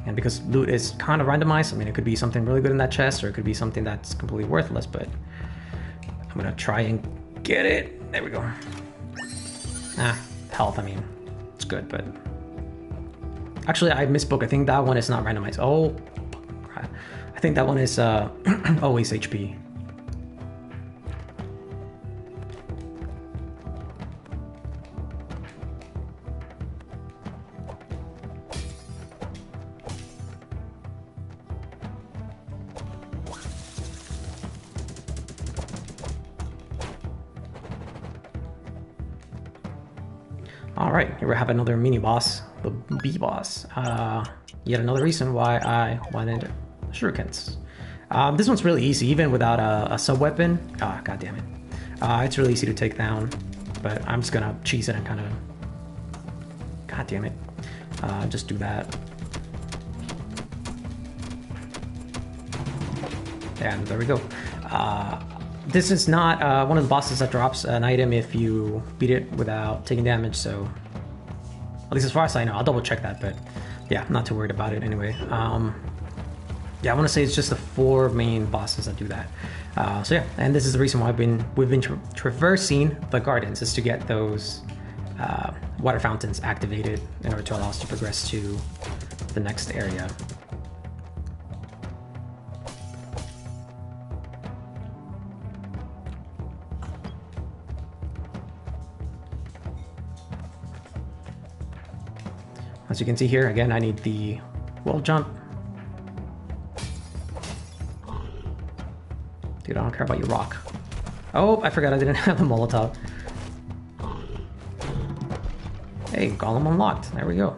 And because loot is kind of randomized, I mean, it could be something really good in that chest, or it could be something that's completely worthless, but I'm gonna try and get it. There we go. Health, I mean, it's good, but... Actually, I misspoke. I think that one is not randomized. Oh, crap. I think that one is always HP. Alright, here we have another mini boss, the B boss. Yet another reason why I wanted shurikens. This one's really easy, even without a sub weapon. Ah, god damn it. It's really easy to take down, but I'm just gonna cheese it and kind of... God damn it. Just do that. And there we go. This is not one of the bosses that drops an item if you beat it without taking damage, so at least as far as I know. I'll double check that, but yeah, I'm not too worried about it anyway. Yeah, I want to say it's just the 4 main bosses that do that. So yeah, and this is the reason why we've been traversing the gardens, is to get those water fountains activated in order to allow us to progress to the next area. As you can see here, again, I need the wall jump. Dude, I don't care about your rock. Oh, I forgot I didn't have the Molotov. Hey, Golem unlocked. There we go.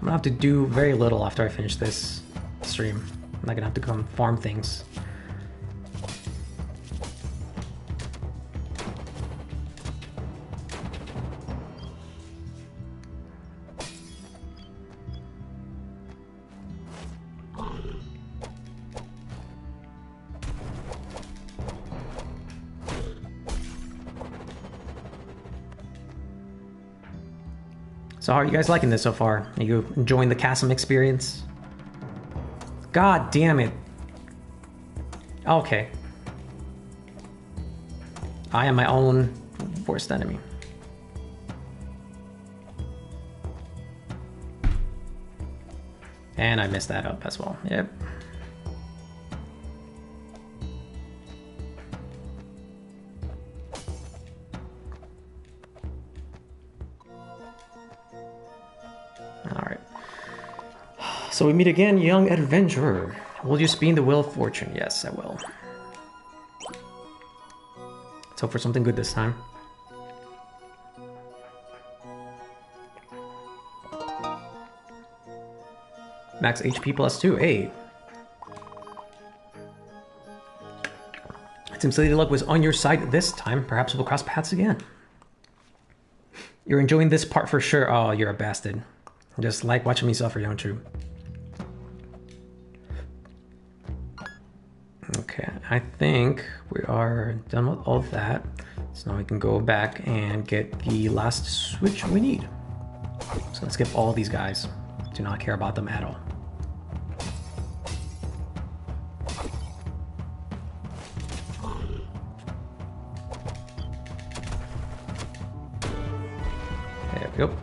I'm gonna have to do very little after I finish this stream. I'm not gonna have to come farm things. So how are you guys liking this so far? Are you enjoying the Chasm experience? God damn it. Okay. I am my own worst enemy. And I messed that up as well. Yep. So we meet again, young adventurer. Will you spin the wheel of fortune? Yes, I will. Let's hope for something good this time. Max HP +2. Hey. It seems Lady Luck was on your side this time. Perhaps we'll cross paths again. You're enjoying this part for sure. Oh, you're a bastard. Just like watching me suffer, don't you? Okay, I think we are done with all of that. So now we can go back and get the last switch we need. So let's skip all these guys. Do not care about them at all. There we go.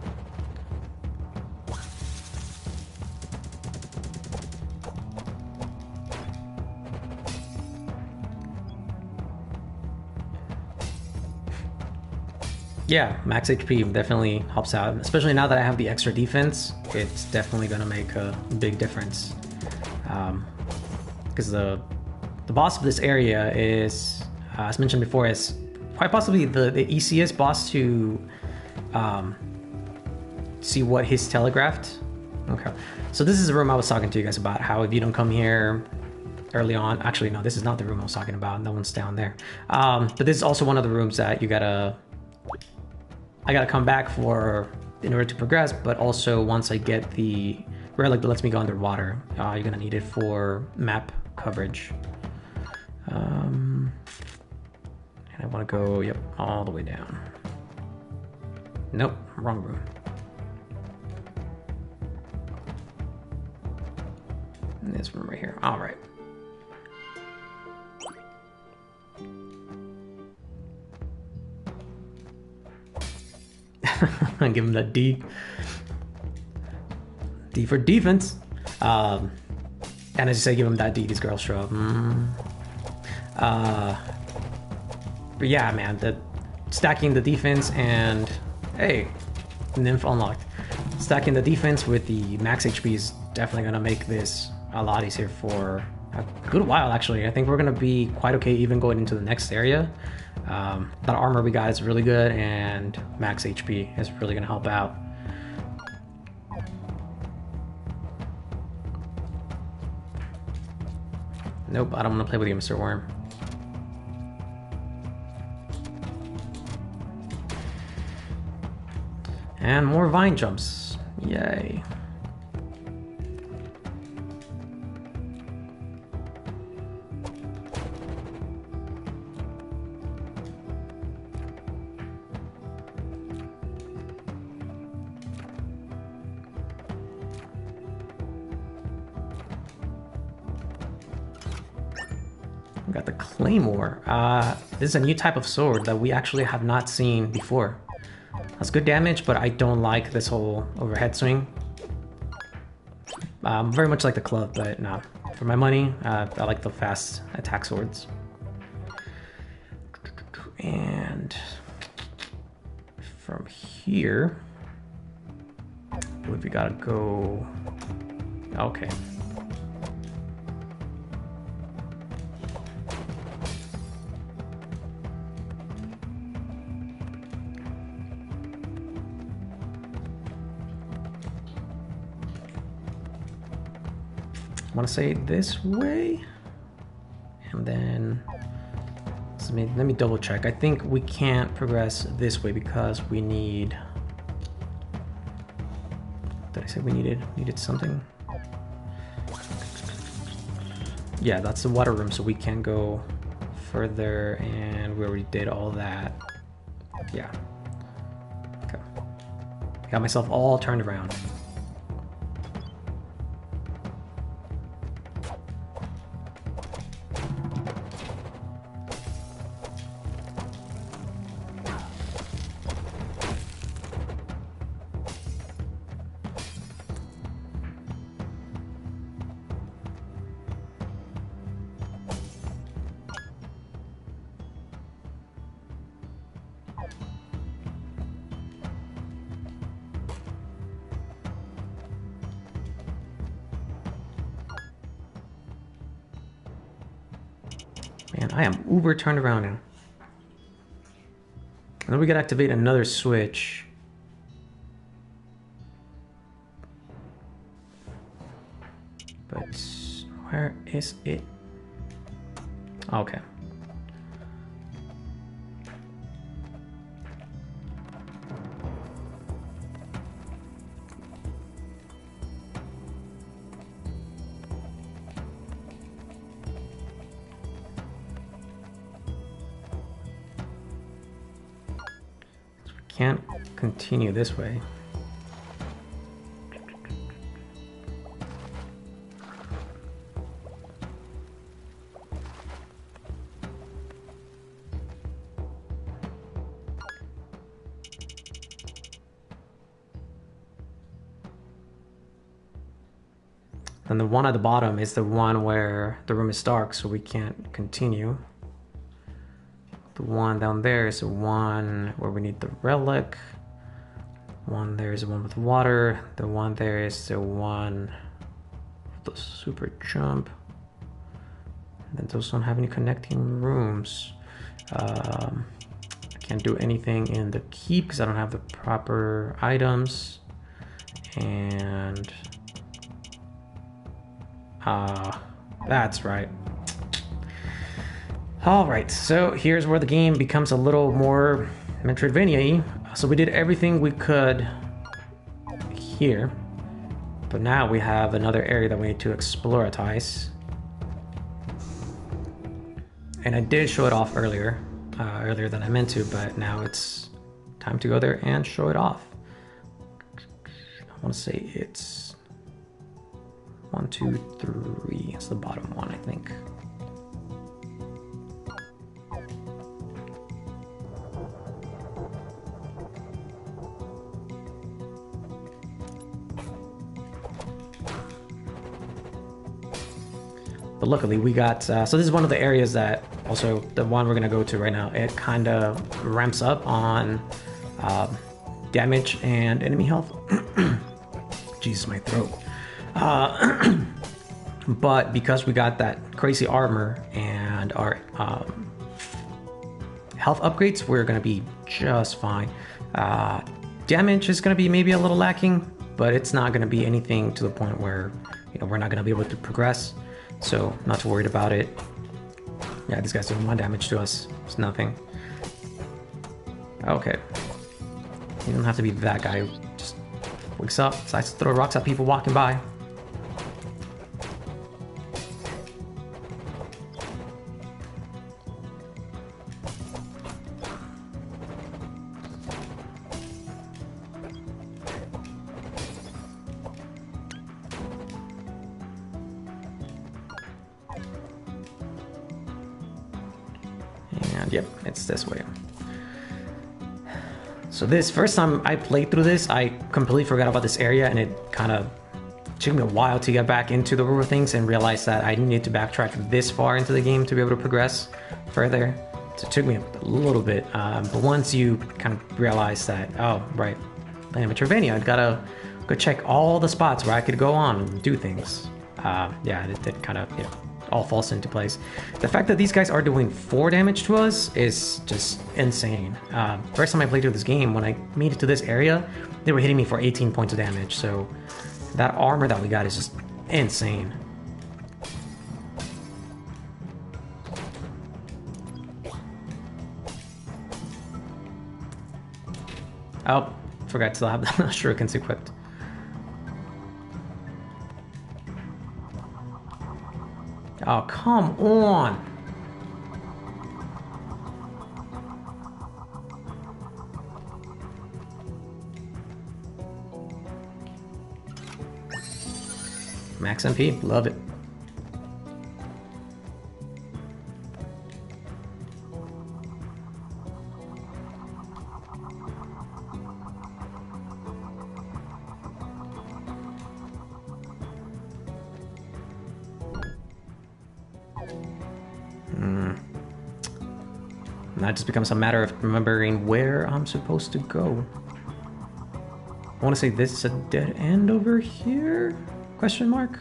Yeah, max HP definitely helps out, especially now that I have the extra defense. It's definitely gonna make a big difference. Because the boss of this area is, as mentioned before, is quite possibly the easiest boss to see what he's telegraphed. Okay, so this is the room I was talking to you guys about, how if you don't come here early on, actually no, this is not the room I was talking about, that one's down there. But this is also one of the rooms that I gotta come back for in order to progress, but also once I get the relic that lets me go underwater, you're gonna need it for map coverage. And I wanna go, yep, all the way down. Nope, wrong room. This room right here, all right. Give him that D. D for defense. And as you say, give him that D, these girls show up. But yeah, man, stacking the defense and... Hey, nymph unlocked. Stacking the defense with the max HP is definitely going to make this a lot easier for a good while, actually. I think we're going to be quite okay even going into the next area. That armor we got is really good, and max HP is really going to help out. Nope, I don't want to play with you, Mr. Worm. And more vine jumps. Yay. We got the Claymore. This is a new type of sword that we actually have not seen before. That's good damage, but I don't like this whole overhead swing. Very much like the club, but no. For my money, I like the fast attack swords. And from here, I believe we gotta go. Okay. I want to say this way, and then let me double check. I think we can't progress this way because we need. Did I say we needed something? Yeah, that's the water room, so we can go further, and we already did all that. Yeah. Okay. Got myself all turned around. Man, I am uber turned around now. And then we gotta activate another switch. But where is it? Okay. Can't continue this way. And the one at the bottom is the one where the room is dark, so we can't continue. The one down there is the one where we need the relic. One there is the one with water. The one there is the one with the super jump. And then those don't have any connecting rooms. I can't do anything in the keep because I don't have the proper items. And that's right. All right, so here's where the game becomes a little more Metroidvania-y. So we did everything we could here, but now we have another area that we need to exploratize. And I did show it off earlier than I meant to, but now it's time to go there and show it off. I want to say it's 1, 2, 3. It's the bottom one, I think. But luckily we got, so this is one of the areas that, also the one we're gonna go to right now, it kind of ramps up on damage and enemy health. Jesus, my throat. But because we got that crazy armor and our health upgrades, we're gonna be just fine. Damage is gonna be maybe a little lacking, but it's not gonna be anything to the point where, you know, we're not gonna be able to progress. So not too worried about it. Yeah, these guys doing 1 damage to us. It's nothing. Okay. You don't have to be that guy who just wakes up, decides to throw rocks at people walking by. And yep, it's this way. So this first time I played through this, I completely forgot about this area, and it kind of took me a while to get back into the room of things and realize that I needed to backtrack this far into the game to be able to progress further. So it took me a little bit, but once you kind of realize that, oh, right, playing Metroidvania, I'd gotta go check all the spots where I could go on and do things. Yeah, it kind of, all falls into place. The fact that these guys are doing 4 damage to us is just insane. First time I played through this game, when I made it to this area, they were hitting me for 18 points of damage, so that armor that we got is just insane. Oh, forgot to have the shurikens equipped. Oh, come on! Max MP, love it. Now it just becomes a matter of remembering where I'm supposed to go. I want to say this is a dead end over here? Question mark?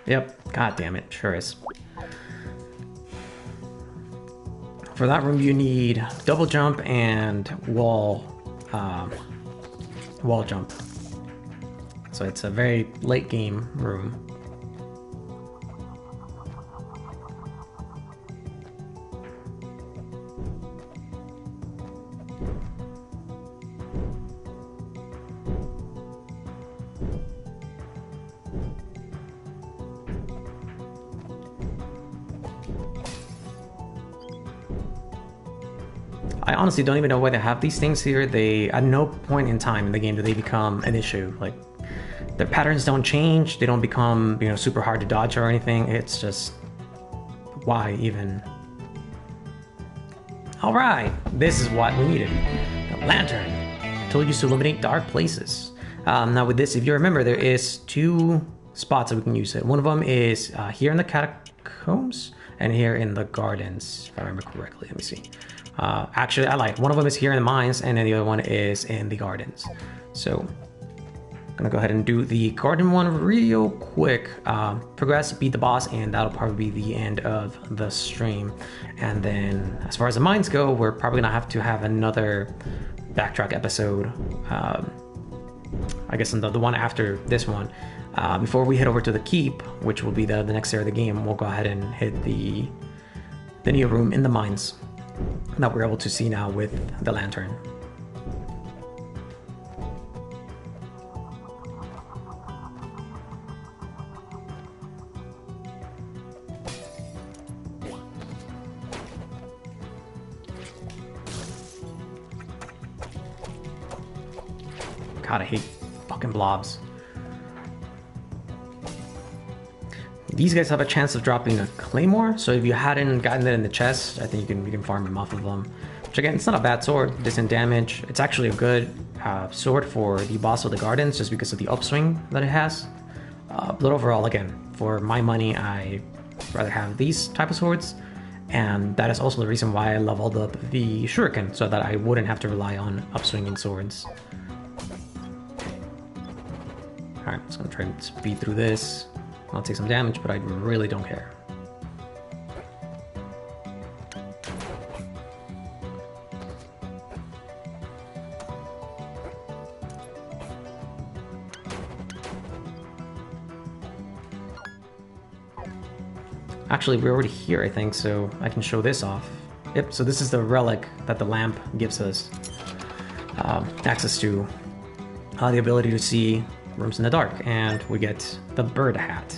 Yep, god damn it, sure is. For that room you need double jump and wall jump. So it's a very late game room. I honestly don't even know why they have these things here. They, at no point in time in the game do they become an issue. Like, their patterns don't change. They don't become, super hard to dodge or anything. It's just, why even? All right, this is what we needed. The lantern. Tool used to illuminate dark places. Now with this, if you remember, there is 2 spots that we can use it. One of them is here in the catacombs and here in the gardens, if I remember correctly. Let me see. Actually, I lied. One of them is here in the mines, and then the other one is in the gardens. So, I'm gonna go ahead and do the garden one real quick. Progress, beat the boss, and that'll probably be the end of the stream. And then, as far as the mines go, we're probably gonna have to have another backtrack episode. I guess the one after this one. Before we head over to the keep, which will be the next area of the game, we'll go ahead and hit the new room in the mines that we're able to see now with the lantern. God, I hate fucking blobs. These guys have a chance of dropping a claymore, so if you hadn't gotten it in the chest, I think you can farm them off of them. Which again, it's not a bad sword, decent damage. It's actually a good sword for the boss of the gardens, just because of the upswing that it has. But overall, again, for my money, I rather have these type of swords, and that is also the reason why I leveled up the shuriken, so that I wouldn't have to rely on upswinging swords. Alright, I'm just gonna try to speed through this. I'll take some damage, but I really don't care. Actually, we're already here, I think, so I can show this off. Yep, so this is the relic that the lamp gives us access to. the ability to see rooms in the dark, and we get the bird hat.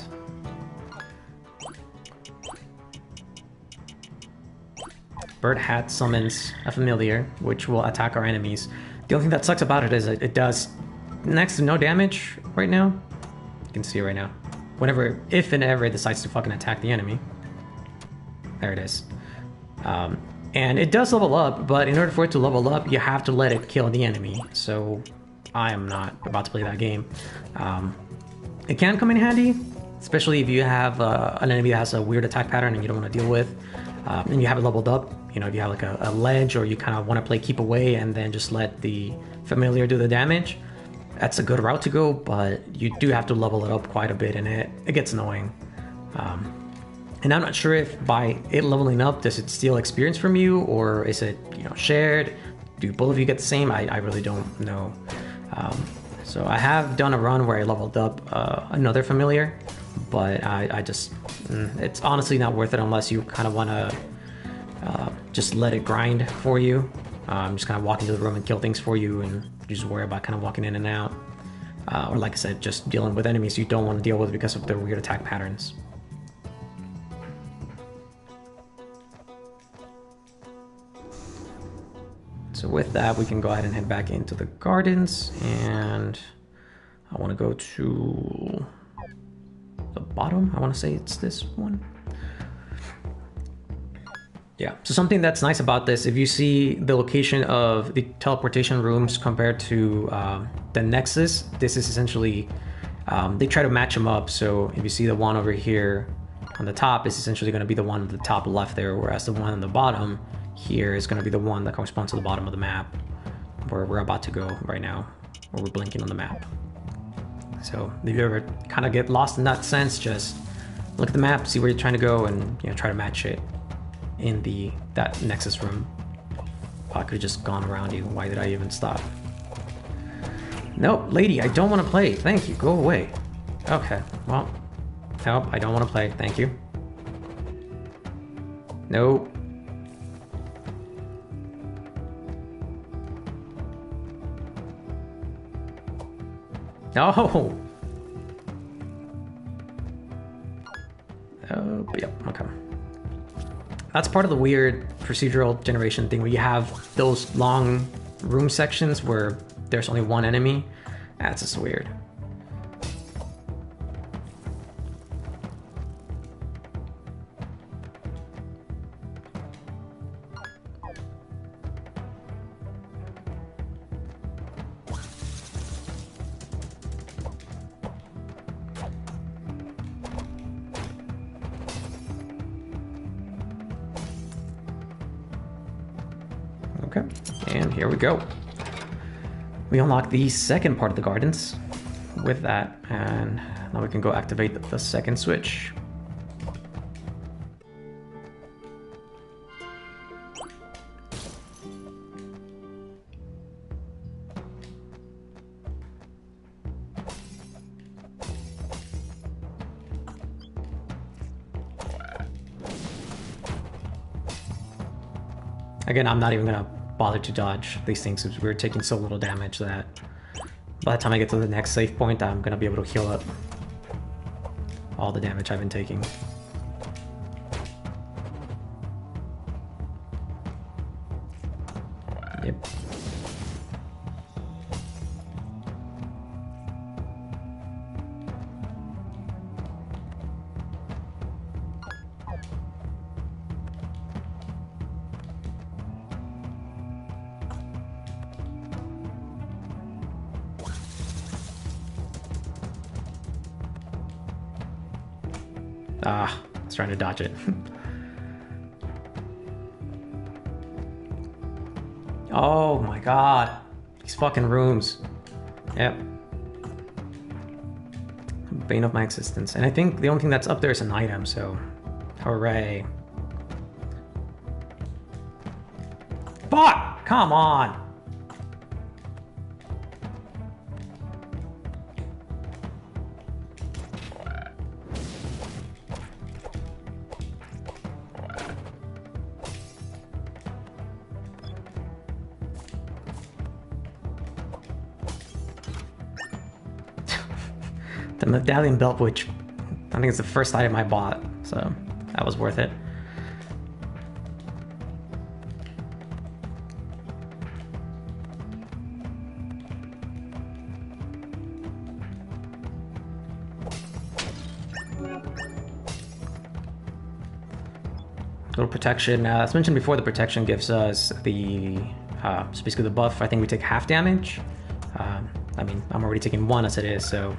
Bird hat summons a familiar, which will attack our enemies. The only thing that sucks about it is it does next to no damage right now. You can see it right now. Whenever, if and ever it decides to fucking attack the enemy. There it is. And it does level up, but in order for it to level up, you have to let it kill the enemy. So I am not about to play that game. It can come in handy, especially if you have an enemy that has a weird attack pattern and you don't want to deal with, and you have it leveled up. You know, if you have like a ledge, or you kind of want to play keep away and then just let the familiar do the damage, that's a good route to go, but you do have to level it up quite a bit, and it gets annoying. And I'm not sure if by it leveling up, does it steal experience from you, or is it, you know, shared? Do both of you get the same? I really don't know. So I have done a run where I leveled up another familiar, but I just, it's honestly not worth it unless you kind of want to just let it grind for you. Just kind of walk into the room and kill things for you, and you just worry about kind of walking in and out. Or like I said, just dealing with enemies you don't want to deal with because of their weird attack patterns. So with that, we can go ahead and head back into the gardens, and I want to go to the bottom. I want to say it's this one. Yeah, so something that's nice about this, if you see the location of the teleportation rooms compared to the Nexus, this is essentially, they try to match them up. So if you see the one over here on the top, it's essentially going to be the one at the top left there, whereas the one on the bottom here is going to be the one that corresponds to the bottom of the map, where we're about to go right now, where we're blinking on the map. So if you ever kind of get lost in that sense, just look at the map, see where you're trying to go, and, you know, try to match it in that Nexus room. Oh, I could have just gone around you. Why did I even stop? Nope, lady, I don't want to play. Thank you, go away. Okay, well, nope, I don't want to play. Thank you. Nope. No! Oh, yep, okay. That's part of the weird procedural generation thing where you have those long room sections where there's only one enemy. That's just weird. Okay, and here we go. We unlock the second part of the gardens with that, and now we can go activate the second switch. Again, I'm not even gonna bother to dodge these things because we're taking so little damage that by the time I get to the next save point, I'm gonna be able to heal up all the damage I've been taking. Yep. Ah, I was trying to dodge it. Oh my god. These fucking rooms. Yep. Bane of my existence. And I think the only thing that's up there is an item, so hooray. Fuck! Come on! The medallion belt, which I think it's the first item I bought, so that was worth it. Little protection. As mentioned before, the protection gives us the so basically the buff. I think we take half damage. I mean, I'm already taking 1 as it is, so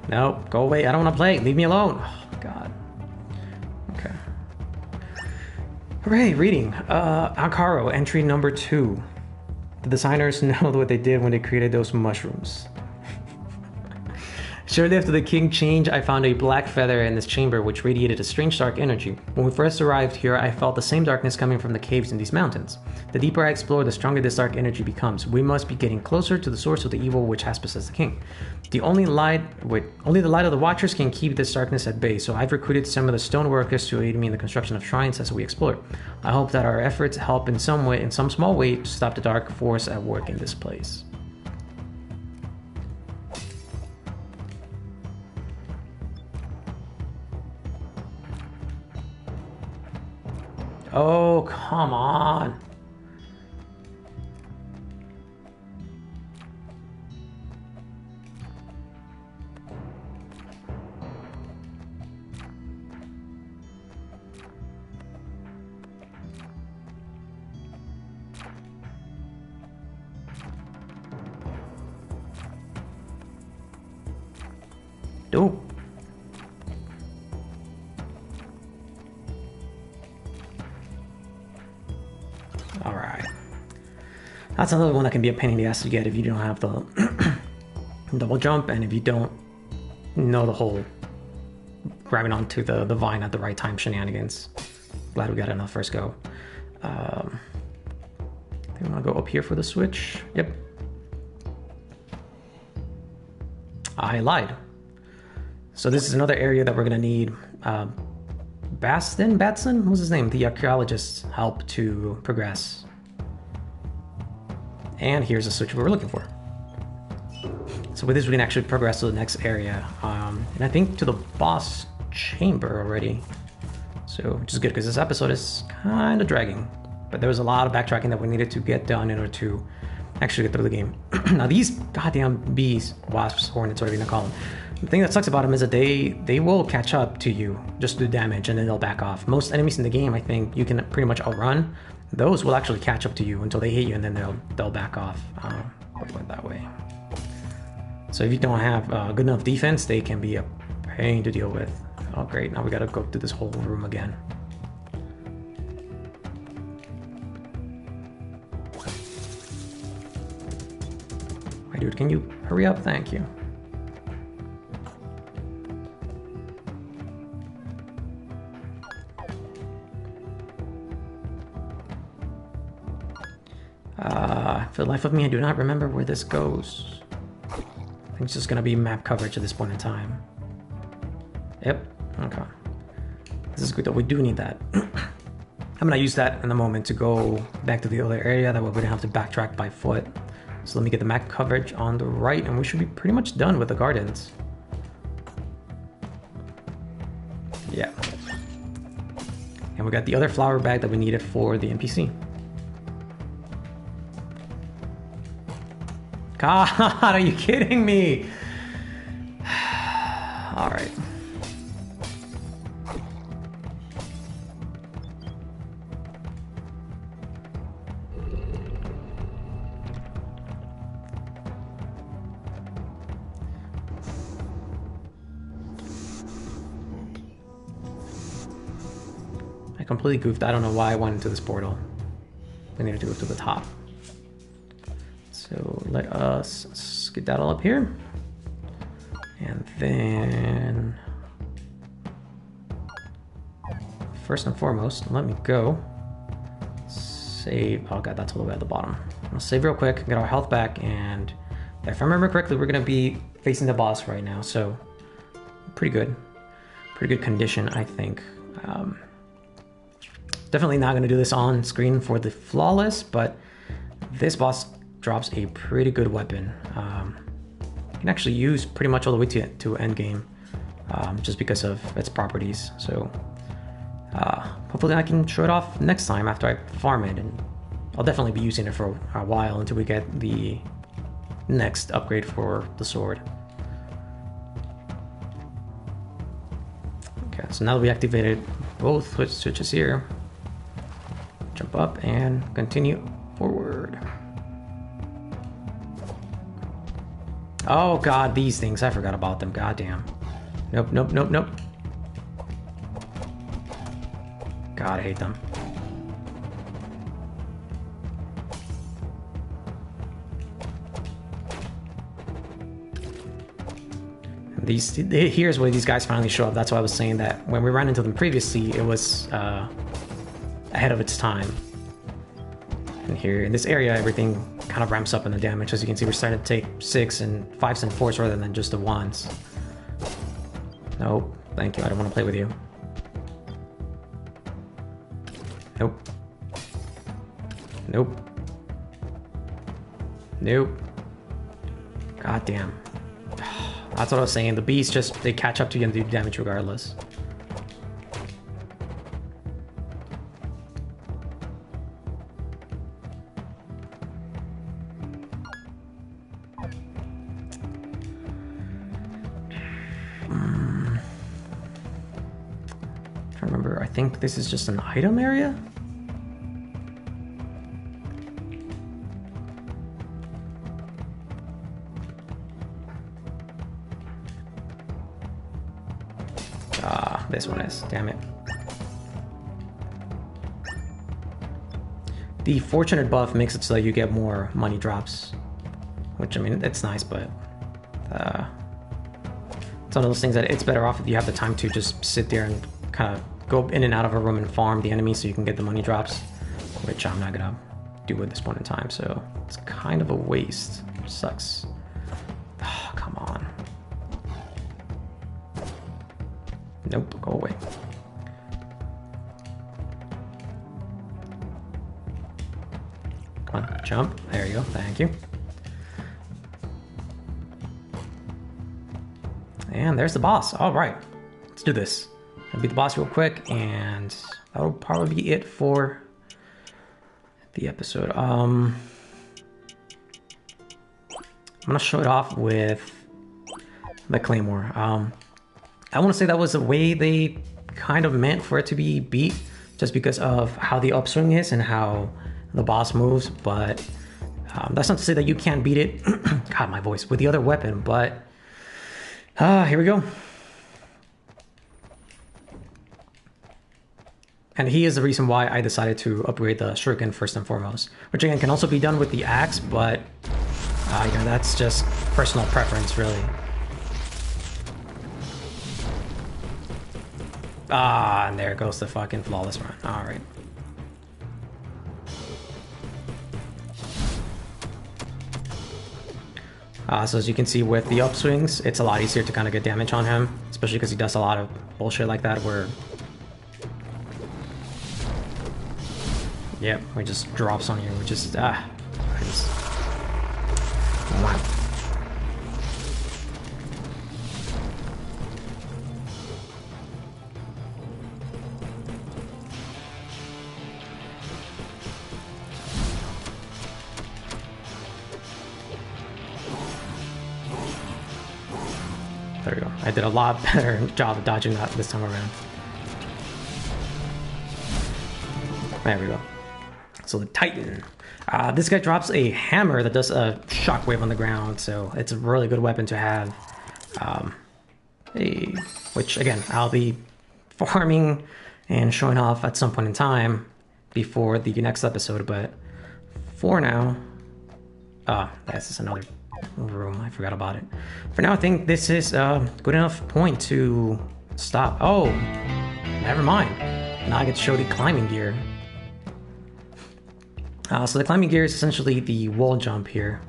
no, go away. I don't want to play. Leave me alone. Oh, God. Okay. Hooray, reading. Ankaro, entry number 2. The designers know what they did when they created those mushrooms. Shortly after the king change, I found a black feather in this chamber which radiated a strange dark energy. When we first arrived here, I felt the same darkness coming from the caves in these mountains. The deeper I explore, the stronger this dark energy becomes. We must be getting closer to the source of the evil which has possessed the king. Only the light of the Watchers can keep this darkness at bay, so I've recruited some of the stone workers to aid me in the construction of shrines as we explore. I hope that our efforts help in some small way, to stop the dark force at work in this place. Oh, come on. Dope. Alright. That's another one that can be a pain in the ass to get if you don't have the double jump and if you don't know the whole grabbing onto the vine at the right time shenanigans. Glad we got it on the first go. I think I'm gonna go up here for the switch. Yep. I lied. So this is another area that we're gonna need Batson? What's his name? The archaeologist's help to progress. And here's the switch we were looking for. So with this, we can actually progress to the next area. And I think to the boss chamber already. So, which is good because this episode is kind of dragging. But there was a lot of backtracking that we needed to get done in order to actually get through the game. Now these goddamn bees, wasps, hornets, whatever you want to call them. The thing that sucks about them is that they will catch up to you, just do damage, and then they'll back off. Most enemies in the game, I think, you can pretty much outrun. Those will actually catch up to you until they hit you, and then they'll back off. It went that way. So if you don't have good enough defense, they can be a pain to deal with. Oh great, now we gotta go through this whole room again. Hi dude, can you hurry up? Thank you. For the life of me, I do not remember where this goes. I think it's just gonna be map coverage at this point in time. Yep, okay. This is good though, we do need that. I'm gonna use that in a moment to go back to the other area that we're gonna have to backtrack by foot. So let me get the map coverage on the right and we should be pretty much done with the gardens. Yeah. And we got the other flower bag that we needed for the NPC. God, are you kidding me? All right. I completely goofed. I don't know why I went into this portal. We needed to go to the top. So let us skedaddle up here. And then, first and foremost, let me go save. Oh god, that's all the way at the bottom. I'll save real quick, get our health back, and if I remember correctly, we're gonna be facing the boss right now, so pretty good condition, I think. Definitely not gonna do this on screen for the flawless, but this boss drops a pretty good weapon. you can actually use pretty much all the way to endgame, just because of its properties. So hopefully I can show it off next time after I farm it, and I'll definitely be using it for a while until we get the next upgrade for the sword. Okay, so now that we activated both switches here, jump up and continue forward. Oh god, these things, I forgot about them, goddamn. Nope, nope, nope, nope. God, I hate them. Here's where these guys finally show up. That's why I was saying that when we ran into them previously, it was ahead of its time. And here in this area, everything kind of ramps up in the damage. As you can see, we're starting to take 6 and 5s and 4s rather than just the 1s. Nope, thank you, I don't want to play with you. Nope. Nope. Nope. God damn. That's what I was saying. The beasts just, they catch up to you and do damage regardless. I remember, I think this is just an item area? This one is, damn it. The fortunate buff makes it so that you get more money drops, which, I mean, it's nice, but it's one of those things that it's better off if you have the time to just sit there and kind of go in and out of a room and farm the enemy so you can get the money drops, which I'm not gonna do at this point in time, so it's kind of a waste. Sucks. Oh, come on. Nope, go away. Come on, jump. There you go, thank you. And there's the boss. All right, let's do this. I'll beat the boss real quick, and that'll probably be it for the episode. I'm gonna show it off with the Claymore. I want to say that was the way they kind of meant for it to be beat, just because of how the upswing is and how the boss moves, but that's not to say that you can't beat it, God, my voice, with the other weapon, but here we go. And he is the reason why I decided to upgrade the shuriken first and foremost, which again can also be done with the axe, but you know, that's just personal preference, really. And there goes the fucking flawless run. Alright. So as you can see with the upswings, it's a lot easier to kind of get damage on him, especially because he does a lot of bullshit like that where... Yep, he just drops on you, which is... Wow. There we go. I did a lot better job of dodging that this time around. There we go. So the Titan. This guy drops a hammer that does a shockwave on the ground, so it's a really good weapon to have. Which, again, I'll be farming and showing off at some point in time before the next episode, but for now... this is another room. I forgot about it. For now, I think this is a good enough point to stop. Oh, never mind. Now I get to show the climbing gear. So the climbing gear is essentially the wall jump here,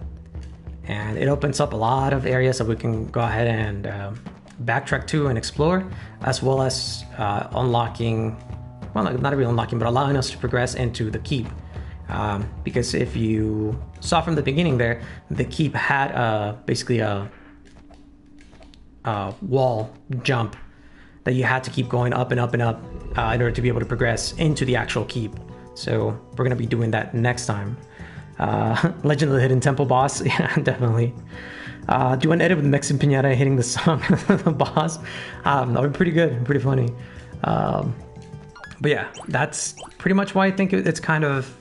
and it opens up a lot of areas that we can go ahead and backtrack to and explore, as well as unlocking, well, not really unlocking, but allowing us to progress into the keep. Because if you saw from the beginning there, the keep had basically a wall jump that you had to keep going up and up and up in order to be able to progress into the actual keep. So we're going to be doing that next time. Legend of the Hidden Temple boss. Yeah, definitely. Do an edit with Mexican Pinata hitting the song the boss. That would be pretty good, pretty funny. But yeah, that's pretty much why I think it's kind of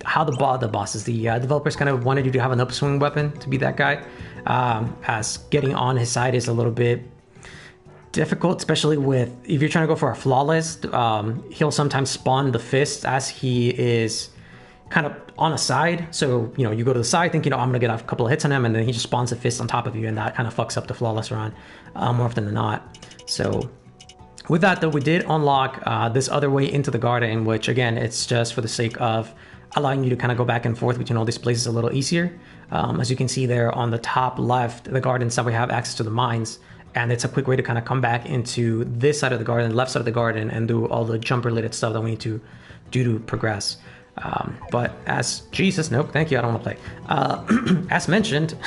how the bosses, the developers kind of wanted you to have an upswing weapon to be that guy, as getting on his side is a little bit difficult, especially with if you're trying to go for a flawless. He'll sometimes spawn the fist as he is kind of on a side, so you know, you go to the side thinking, oh, I'm gonna get a couple of hits on him, and then he just spawns a fist on top of you, and that kind of fucks up the flawless run more often than not. So with that though, we did unlock this other way into the garden, which again, it's just for the sake of allowing you to kind of go back and forth between all these places a little easier. As you can see there on the top left, the gardens that we have access to the mines, and it's a quick way to kind of come back into this side of the garden, left side of the garden, and do all the jump related stuff that we need to do to progress. But as Jesus, nope, thank you, I don't want to play. As mentioned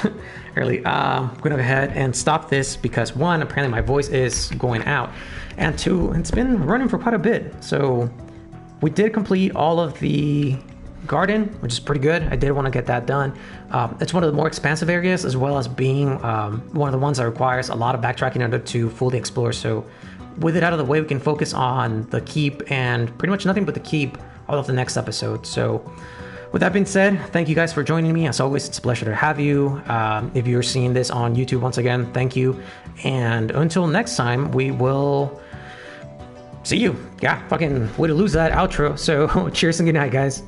earlier, I'm going to go ahead and stop this because one, apparently my voice is going out, and two, it's been running for quite a bit. So we did complete all of the garden, which is pretty good. I did want to get that done. It's one of the more expansive areas, as well as being one of the ones that requires a lot of backtracking in order to fully explore. So with it out of the way, we can focus on the keep and pretty much nothing but the keep all of the next episode. So with that being said, thank you guys for joining me. As always, it's a pleasure to have you. If you're seeing this on YouTube, once again, thank you. And until next time, we will see you. Yeah, fucking way to lose that outro. So cheers and good night, guys.